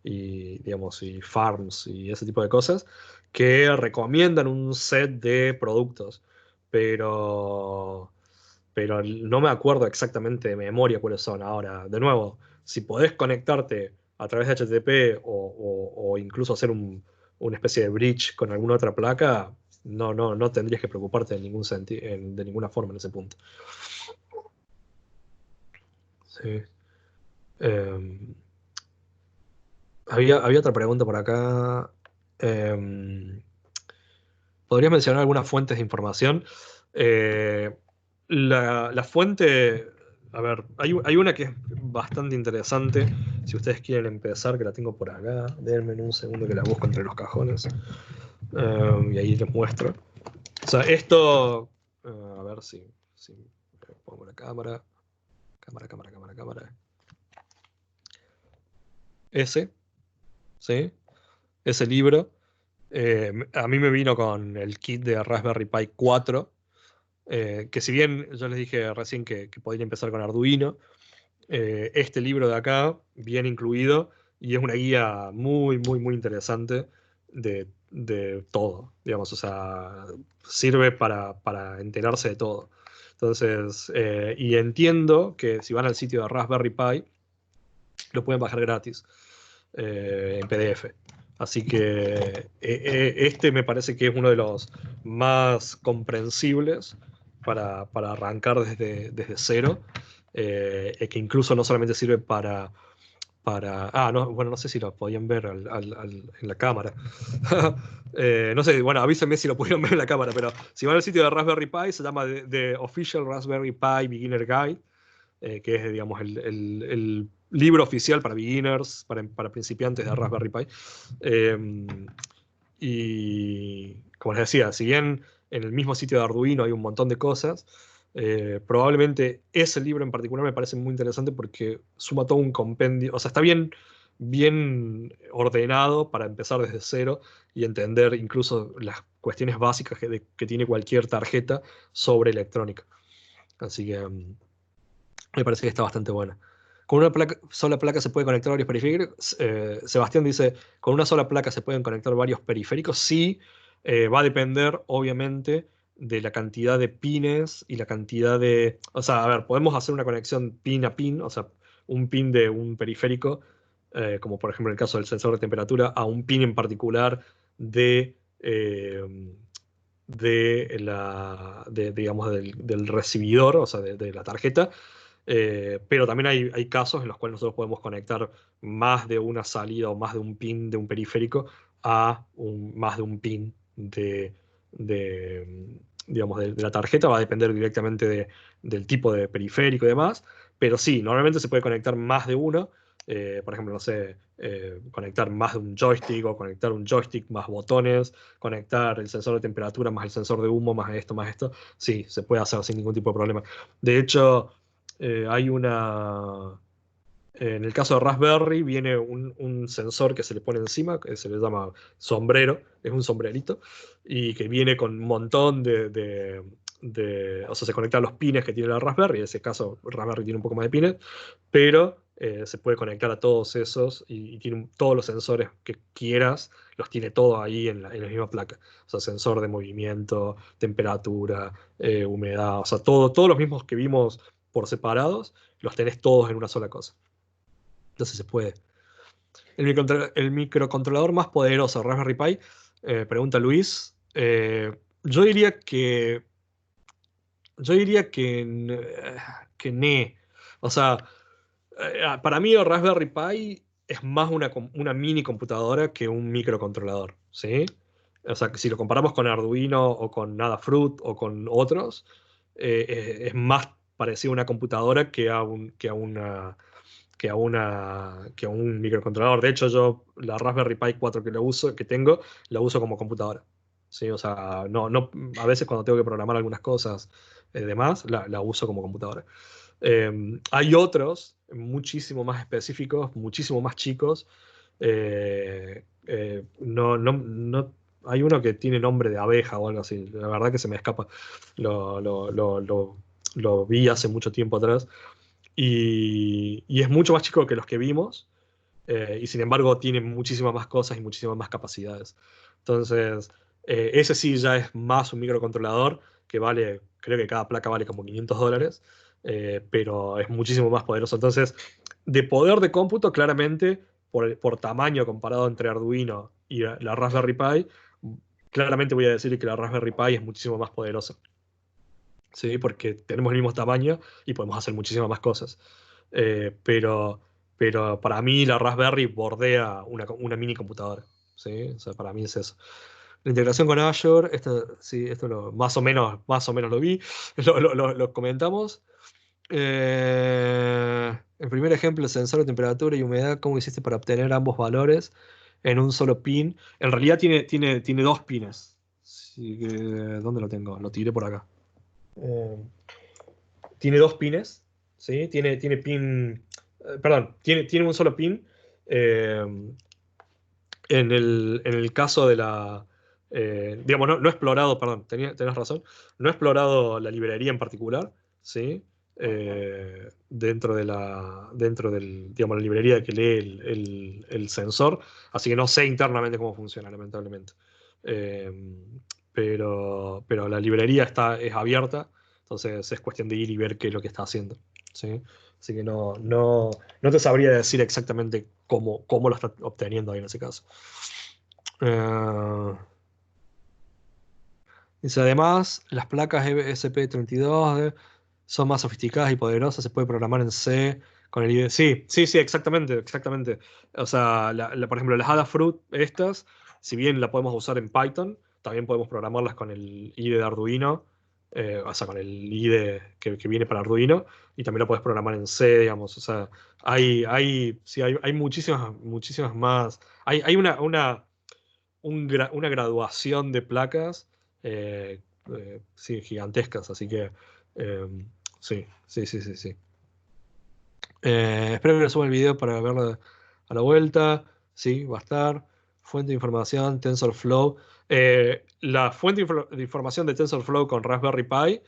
S1: digamos, y farms y ese tipo de cosas, que recomiendan un set de productos, pero, pero no me acuerdo exactamente de memoria cuáles son. Ahora, de nuevo, si podés conectarte a través de HTTP o incluso hacer una especie de bridge con alguna otra placa, no tendrías que preocuparte de ningún de ninguna forma en ese punto. Sí. Eh, había otra pregunta por acá. Eh, ¿Podrías mencionar algunas fuentes de información? Eh, la fuente, a ver, hay una que es bastante interesante. Si ustedes quieren empezar, que la tengo por acá, denme un segundo que la busco entre los cajones. Y ahí les muestro. O sea, esto, a ver si pongo la cámara. Cámara. Ese, ¿sí? Ese libro. A mí me vino con el kit de Raspberry Pi 4 que si bien yo les dije recién que podían empezar con Arduino, este libro de acá viene incluido y es una guía muy, muy, muy interesante de todo, digamos, o sea, sirve para enterarse de todo. Entonces, y entiendo que si van al sitio de Raspberry Pi, lo pueden bajar gratis en PDF. Así que este me parece que es uno de los más comprensibles para arrancar desde cero, que incluso no solamente sirve no, bueno, no sé si lo podían ver en la cámara. No sé, bueno, avísenme si lo pudieron ver en la cámara, pero si van al sitio de Raspberry Pi, se llama The Official Raspberry Pi Beginner Guide, que es, digamos, el libro oficial para beginners, para principiantes de Raspberry Pi. Eh, y como les decía, si bien en el mismo sitio de Arduino hay un montón de cosas, probablemente ese libro en particular me parece muy interesante porque suma todo un compendio, o sea, está bien ordenado para empezar desde cero y entender incluso las cuestiones básicas que tiene cualquier tarjeta sobre electrónica. Así que me parece que está bastante buena. Con una sola placa se puede conectar varios periféricos. Sebastián dice, con una sola placa se pueden conectar varios periféricos. Sí, va a depender, obviamente, de la cantidad de pines y la cantidad de... O sea, a ver, podemos hacer una conexión pin a pin, o sea, un pin de un periférico, como por ejemplo el caso del sensor de temperatura, a un pin en particular digamos, del recibidor, o sea, de la tarjeta. Pero también hay casos en los cuales nosotros podemos conectar más de una salida o más de un pin de un periférico a más de un pin digamos, de la tarjeta. Va a depender directamente del tipo de periférico y demás. Pero sí, normalmente se puede conectar más de uno. Por ejemplo, no sé, conectar más de un joystick o conectar un joystick más botones, conectar el sensor de temperatura más el sensor de humo, más esto, más esto. Sí, se puede hacer sin ningún tipo de problema. De hecho, hay una... En el caso de Raspberry viene un sensor que se le pone encima, que se le llama sombrero, es un sombrerito, y que viene con un montón o sea, se conecta a los pines que tiene la Raspberry, en ese caso Raspberry tiene un poco más de pines, pero se puede conectar a todos esos y tiene todos los sensores que quieras, los tiene todo ahí en la misma placa. O sea, sensor de movimiento, temperatura, humedad, o sea, todos los mismos que vimos por separados, los tenés todos en una sola cosa. Entonces se puede. El microcontrolador más poderoso, Raspberry Pi, pregunta Luis. Yo diría que. Yo diría que ne. O sea, para mí el Raspberry Pi es más una mini computadora que un microcontrolador, ¿sí? O sea, que si lo comparamos con Arduino o con Adafruit o con otros, es más parecido a una computadora que a un microcontrolador. De hecho, yo la Raspberry Pi 4 que tengo, la uso como computadora. ¿Sí? O sea, a veces cuando tengo que programar algunas cosas demás, la uso como computadora. Hay otros muchísimo más específicos, muchísimo más chicos. Hay uno que tiene nombre de abeja o algo así. La verdad que se me escapa. Lo vi hace mucho tiempo atrás. Y es mucho más chico que los que vimos, y sin embargo tiene muchísimas más cosas y muchísimas más capacidades. Entonces, ese sí ya es más un microcontrolador que vale, creo que cada placa vale como $500, pero es muchísimo más poderoso. Entonces, de poder de cómputo, claramente, por tamaño comparado entre Arduino y la Raspberry Pi, claramente voy a decir que la Raspberry Pi es muchísimo más poderosa. ¿Sí? Porque tenemos el mismo tamaño y podemos hacer muchísimas más cosas. Pero para mí la Raspberry bordea una mini computadora. ¿Sí? O sea, para mí es eso. La integración con Azure, esto, sí, esto más o menos lo vi, lo comentamos. El primer ejemplo, el sensor de temperatura y humedad, ¿cómo hiciste para obtener ambos valores en un solo pin? En realidad tiene dos pines. Así que, ¿dónde lo tengo? Lo tiré por acá. Eh, Tiene dos pines, ¿sí? Tiene pin, perdón, tiene un solo pin. eh, en el caso digamos, no he explorado, perdón, tenés razón, no he explorado la librería en particular, ¿sí? Dentro del, digamos, la librería que lee el sensor, así que no sé internamente cómo funciona, lamentablemente. Eh, pero la librería es abierta, entonces es cuestión de ir y ver qué es lo que está haciendo, ¿sí? Así que no te sabría decir exactamente cómo lo está obteniendo ahí en ese caso. Eh, Dice, además, las placas ESP32 son más sofisticadas y poderosas, se puede programar en C con el IDE. Sí, sí, sí, exactamente, exactamente. O sea, por ejemplo, las Adafruit estas, si bien la podemos usar en Python, también podemos programarlas con el IDE de Arduino, o sea, con el IDE que viene para Arduino, y también lo puedes programar en C, digamos. O sea, sí, hay muchísimas, muchísimas más. Hay una graduación de placas sí, gigantescas, así que eh, sí, sí, sí, sí, sí. Espero que le suba el video para verlo a la vuelta. Sí, va a estar. Fuente de información, TensorFlow. La fuente de información de TensorFlow con Raspberry Pi.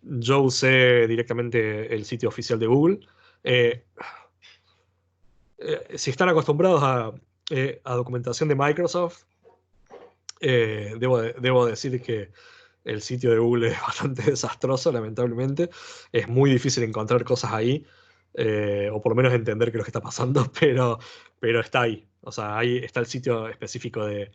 S1: Yo usé directamente el sitio oficial de Google. Eh, si están acostumbrados a documentación de Microsoft, debo decir que el sitio de Google es bastante desastroso, lamentablemente. Es muy difícil encontrar cosas ahí, o por lo menos entender qué es lo que está pasando, pero está ahí. O sea, ahí está el sitio específico de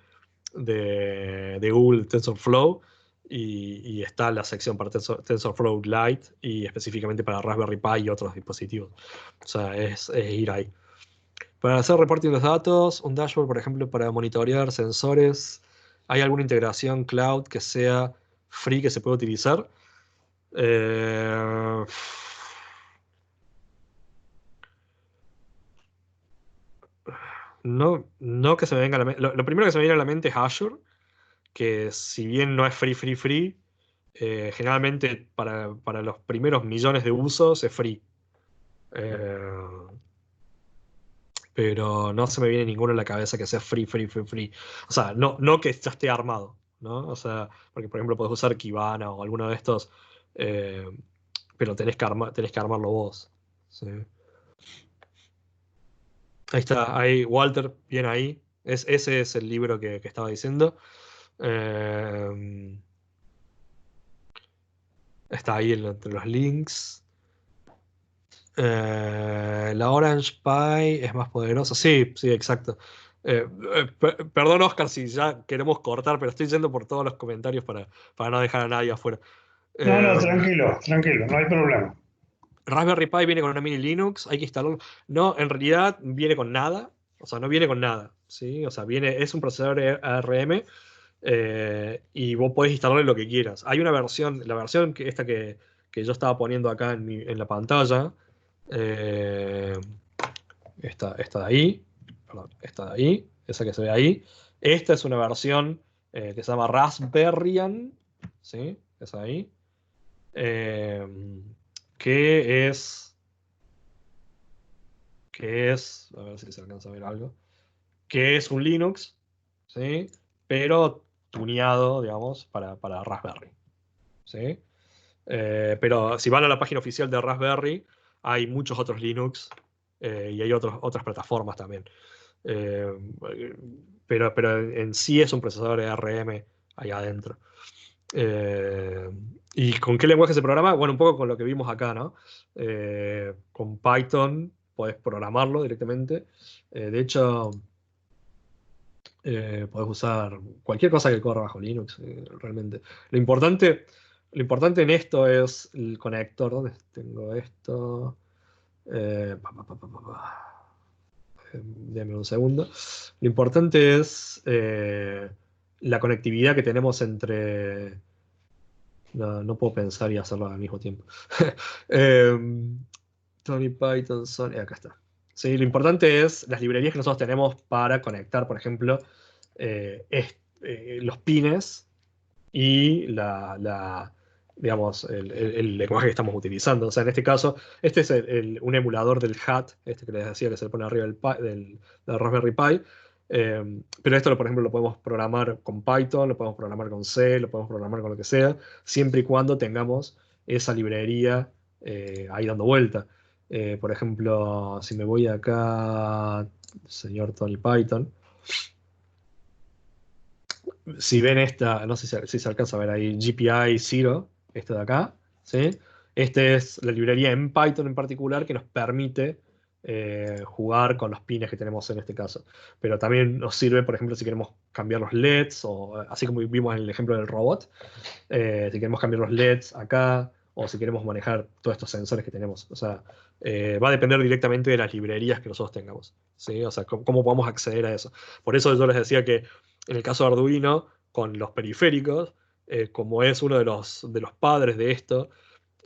S1: Google TensorFlow y está la sección para TensorFlow Lite y específicamente para Raspberry Pi y otros dispositivos. O sea, es ir ahí. Para hacer reporting de los datos, un dashboard, por ejemplo, para monitorear sensores. ¿Hay alguna integración cloud que sea free que se pueda utilizar? Eh, no que se me venga a la mente. Lo primero que se me viene a la mente es Azure, que si bien no es free, generalmente para los primeros millones de usos es free. Eh, pero no se me viene ninguno en la cabeza que sea free. O sea, no que ya esté armado, ¿no? O sea, porque por ejemplo podés usar Kibana o alguno de estos, eh, pero tenés que armarlo vos. ¿Sí? Ahí está, ahí, Walter, bien ahí. Ese es el libro que estaba diciendo. Eh, Está ahí entre los links. La Orange Pi es más poderosa. Sí, sí, exacto. Perdón, Oscar, si ya queremos cortar, pero estoy yendo por todos los comentarios para no dejar a nadie afuera.
S3: No, no,
S1: Eh,
S3: tranquilo, tranquilo, no hay problema.
S1: Raspberry Pi viene con una mini Linux, hay que instalarlo. No, en realidad viene con nada. O sea, no viene con nada. ¿Sí? O sea, es un procesador ARM y vos podés instalarle lo que quieras. Hay una versión, la versión que yo estaba poniendo acá en la pantalla. eh, esta de ahí, perdón, esta de ahí, esa que se ve ahí. Esta es una versión que se llama Raspberryan, ¿sí? Esa de ahí. eh, que es, a ver si se alcanza a ver algo, que es un Linux, ¿sí? Pero tuneado, digamos, para Raspberry, ¿sí? Pero si van a la página oficial de Raspberry, hay muchos otros Linux y hay otras plataformas también. Eh, pero en sí es un procesador ARM ahí adentro. Eh, ¿Y con qué lenguaje se programa? Bueno, un poco con lo que vimos acá, ¿no? Con Python podés programarlo directamente. De hecho, podés usar cualquier cosa que corra bajo Linux, realmente. Lo importante, lo importante en esto es el conector. ¿Dónde tengo esto? Deme un segundo. Lo importante es la conectividad que tenemos entre. No puedo pensar y hacerlo al mismo tiempo. Eh, Tony Python, Sony, acá está. Sí, lo importante es las librerías que nosotros tenemos para conectar, por ejemplo, los pines y digamos, el lenguaje que estamos utilizando. O sea, en este caso, este es un emulador del HAT, este que les decía que se le pone arriba del Raspberry Pi. Pero esto, por ejemplo, lo podemos programar con Python, lo podemos programar con C, lo podemos programar con lo que sea, siempre y cuando tengamos esa librería ahí dando vuelta. Por ejemplo, si me voy acá, señor Tony Python, si ven esta, no sé si se alcanza a ver ahí, GPI 0, este de acá, ¿sí? Esta es la librería en Python en particular que nos permite jugar con los pines que tenemos en este caso. Pero también nos sirve, por ejemplo, si queremos cambiar los LEDs, o así como vimos en el ejemplo del robot, si queremos cambiar los LEDs acá, o si queremos manejar todos estos sensores que tenemos. O sea, va a depender directamente de las librerías que nosotros tengamos, ¿sí? O sea, cómo podemos acceder a eso. Por eso yo les decía que en el caso de Arduino, con los periféricos, como es uno de los padres de esto,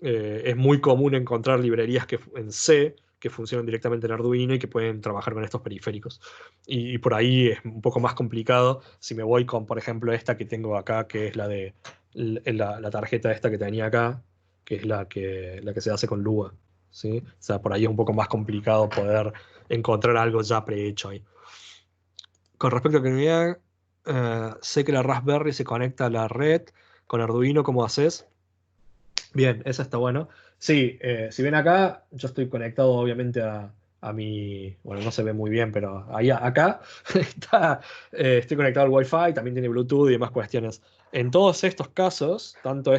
S1: es muy común encontrar librerías en C que funcionan directamente en Arduino y que pueden trabajar con estos periféricos. Y por ahí es un poco más complicado si me voy con, por ejemplo, esta que tengo acá, que es la tarjeta esta que tenía acá, que es la que se hace con Lua, ¿sí? O sea, por ahí es un poco más complicado poder encontrar algo ya prehecho ahí. Con respecto a que sé que la Raspberry se conecta a la red con Arduino, ¿cómo haces? Bien, eso está bueno. Sí, si ven acá, yo estoy conectado obviamente a mi, bueno, no se ve muy bien, pero ahí acá estoy conectado al Wi-Fi, también tiene Bluetooth y demás cuestiones. En todos estos casos, tanto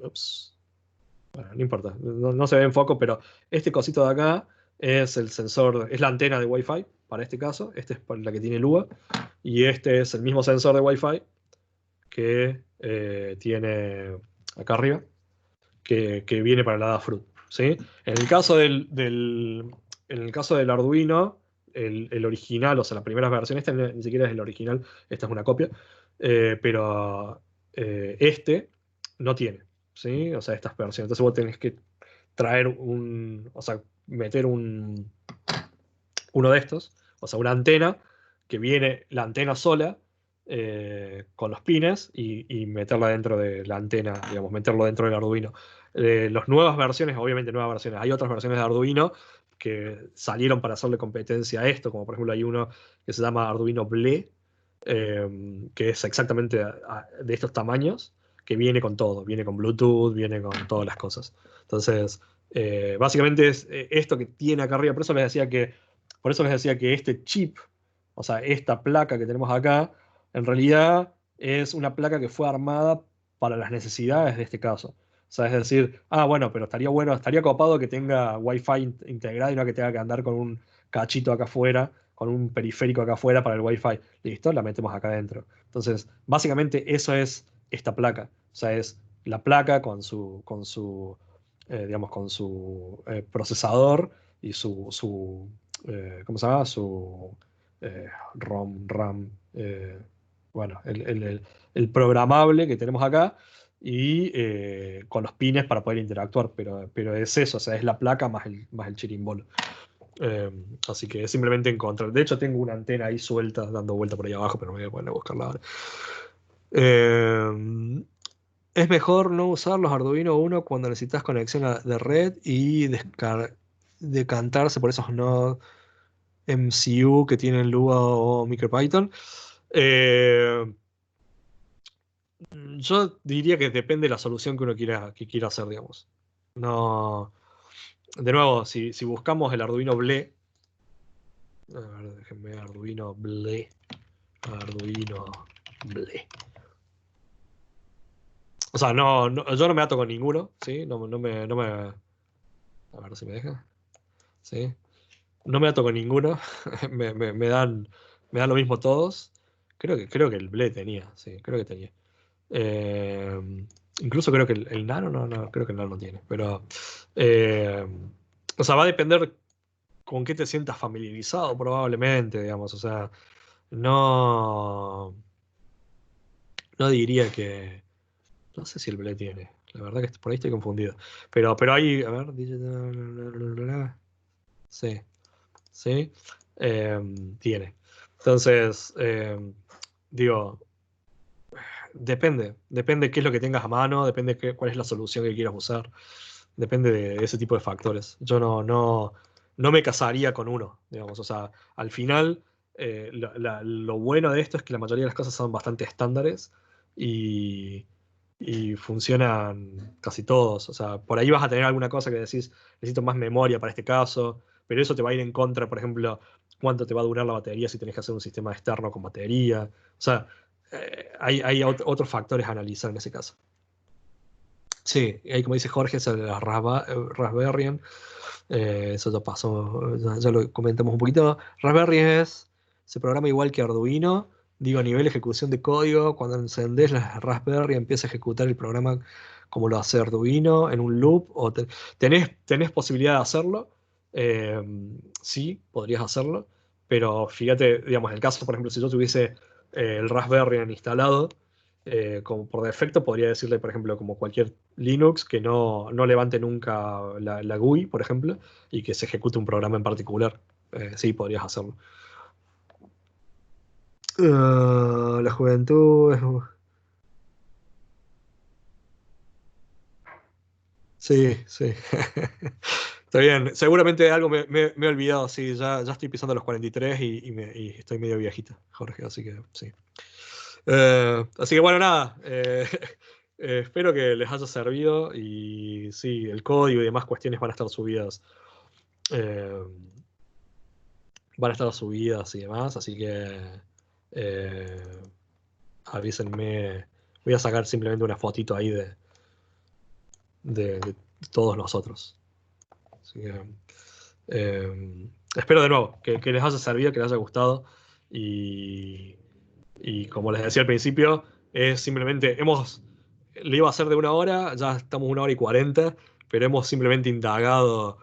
S1: ups, bueno, no importa, no se ve en foco, pero este cosito de acá es el sensor, es la antena de Wi-Fi para este caso, este es para la que tiene Lua, y este es el mismo sensor de Wi-Fi que tiene acá arriba, que viene para la Adafruit, ¿sí? En el caso en el caso del Arduino, el original, o sea, la primera versión, esta ni siquiera es el original, esta es una copia, pero este no tiene, ¿sí? O sea, estas versiones. Entonces vos tenés que traer o sea, meter uno de estos, o sea, una antena que viene la antena sola con los pines y meterla dentro de la antena, digamos, meterlo dentro del Arduino. Las nuevas versiones, obviamente nuevas versiones, hay otras versiones de Arduino que salieron para hacerle competencia a esto, como por ejemplo hay uno que se llama Arduino Ble, que es exactamente de estos tamaños, que viene con todo, viene con Bluetooth, viene con todas las cosas. Entonces, básicamente es esto que tiene acá arriba, por eso les decía que este chip, o sea, esta placa que tenemos acá, en realidad es una placa que fue armada para las necesidades de este caso. O sea, es decir, bueno, pero estaría bueno, estaría copado que tenga Wi-Fi integrado y no que tenga que andar con un cachito acá afuera, con un periférico acá afuera para el Wi-Fi. Listo, la metemos acá adentro. Entonces, básicamente eso es esta placa. O sea, es la placa digamos, con su procesador y ¿cómo se llama? Su ROM, RAM, bueno, el programable que tenemos acá y con los pines para poder interactuar, pero es eso, o sea, es la placa más el chirimbolo. Así que es simplemente encontrar. De hecho, tengo una antena ahí suelta, dando vuelta por ahí abajo, pero me voy a poner a buscarla ahora. Es mejor no usar los Arduino Uno cuando necesitas conexión de red y decantarse por esos nodos MCU que tienen Lua o MicroPython. Eh, yo diría que depende de la solución que uno quiera hacer, digamos. No, de nuevo, si buscamos el Arduino Ble, a ver, déjenme Arduino Ble. O sea, yo no me ato con ninguno, ¿sí? A ver si me deja. ¿Sí? No me ato con ninguno. Me dan lo mismo todos. Creo que el Ble tenía, sí, creo que tenía. Eh, incluso creo que el Nano, no, creo que el Nano no tiene. Pero, eh, o sea, va a depender con qué te sientas familiarizado, probablemente, digamos. O sea, no, no diría que. No sé si el Ble tiene. La verdad que por ahí estoy confundido. Pero ahí, a ver, sí, sí, tiene. Entonces, digo, depende qué es lo que tengas a mano, depende cuál es la solución que quieras usar, depende de ese tipo de factores. Yo no me casaría con uno, digamos. O sea, al final, lo bueno de esto es que la mayoría de las cosas son bastante estándares y, y funcionan casi todos. O sea, por ahí vas a tener alguna cosa que decís, necesito más memoria para este caso, pero eso te va a ir en contra, por ejemplo, cuánto te va a durar la batería si tenés que hacer un sistema externo con batería. O sea, hay otros factores a analizar en ese caso. Sí, ahí como dice Jorge, es el Raspberry. Eso ya pasó, ya lo comentamos un poquito. Se programa igual que Arduino. Digo, a nivel de ejecución de código, cuando encendés la Raspberry empieza a ejecutar el programa como lo hace Arduino en un loop. Tenés posibilidad de hacerlo. eh, sí, podrías hacerlo. Pero fíjate, digamos, en el caso, por ejemplo, si yo tuviese el Raspberry instalado, como por defecto podría decirle, por ejemplo, como cualquier Linux, que no levante nunca la GUI, por ejemplo, y que se ejecute un programa en particular. Sí, podrías hacerlo. La juventud Sí, sí. Está bien. Seguramente algo me he olvidado. Sí, ya estoy pisando los 43 y estoy medio viejita, Jorge, así que sí. Así que bueno, nada. Espero que les haya servido y sí, el código y demás cuestiones eh, van a estar subidas y demás, así que eh, avísenme. Voy a sacar simplemente una fotito ahí de todos nosotros. Así que espero de nuevo que les haya servido, que les haya gustado y, y como les decía al principio, es simplemente, le iba a hacer de 1 hora, ya estamos 1 hora y 40, pero hemos simplemente indagado.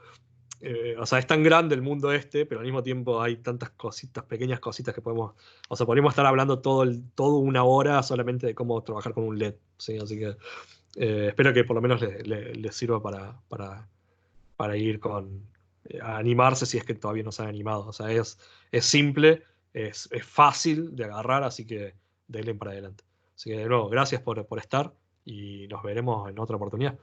S1: O sea, es tan grande el mundo este, pero al mismo tiempo hay tantas cositas, pequeñas cositas que podemos. O sea, podríamos estar hablando todo 1 hora solamente de cómo trabajar con un LED. ¿Sí? Así que espero que por lo menos les sirva para ir a animarse si es que todavía no se han animado. O sea, es simple, es fácil de agarrar, así que denle para adelante. Así que de nuevo, gracias por estar y nos veremos en otra oportunidad.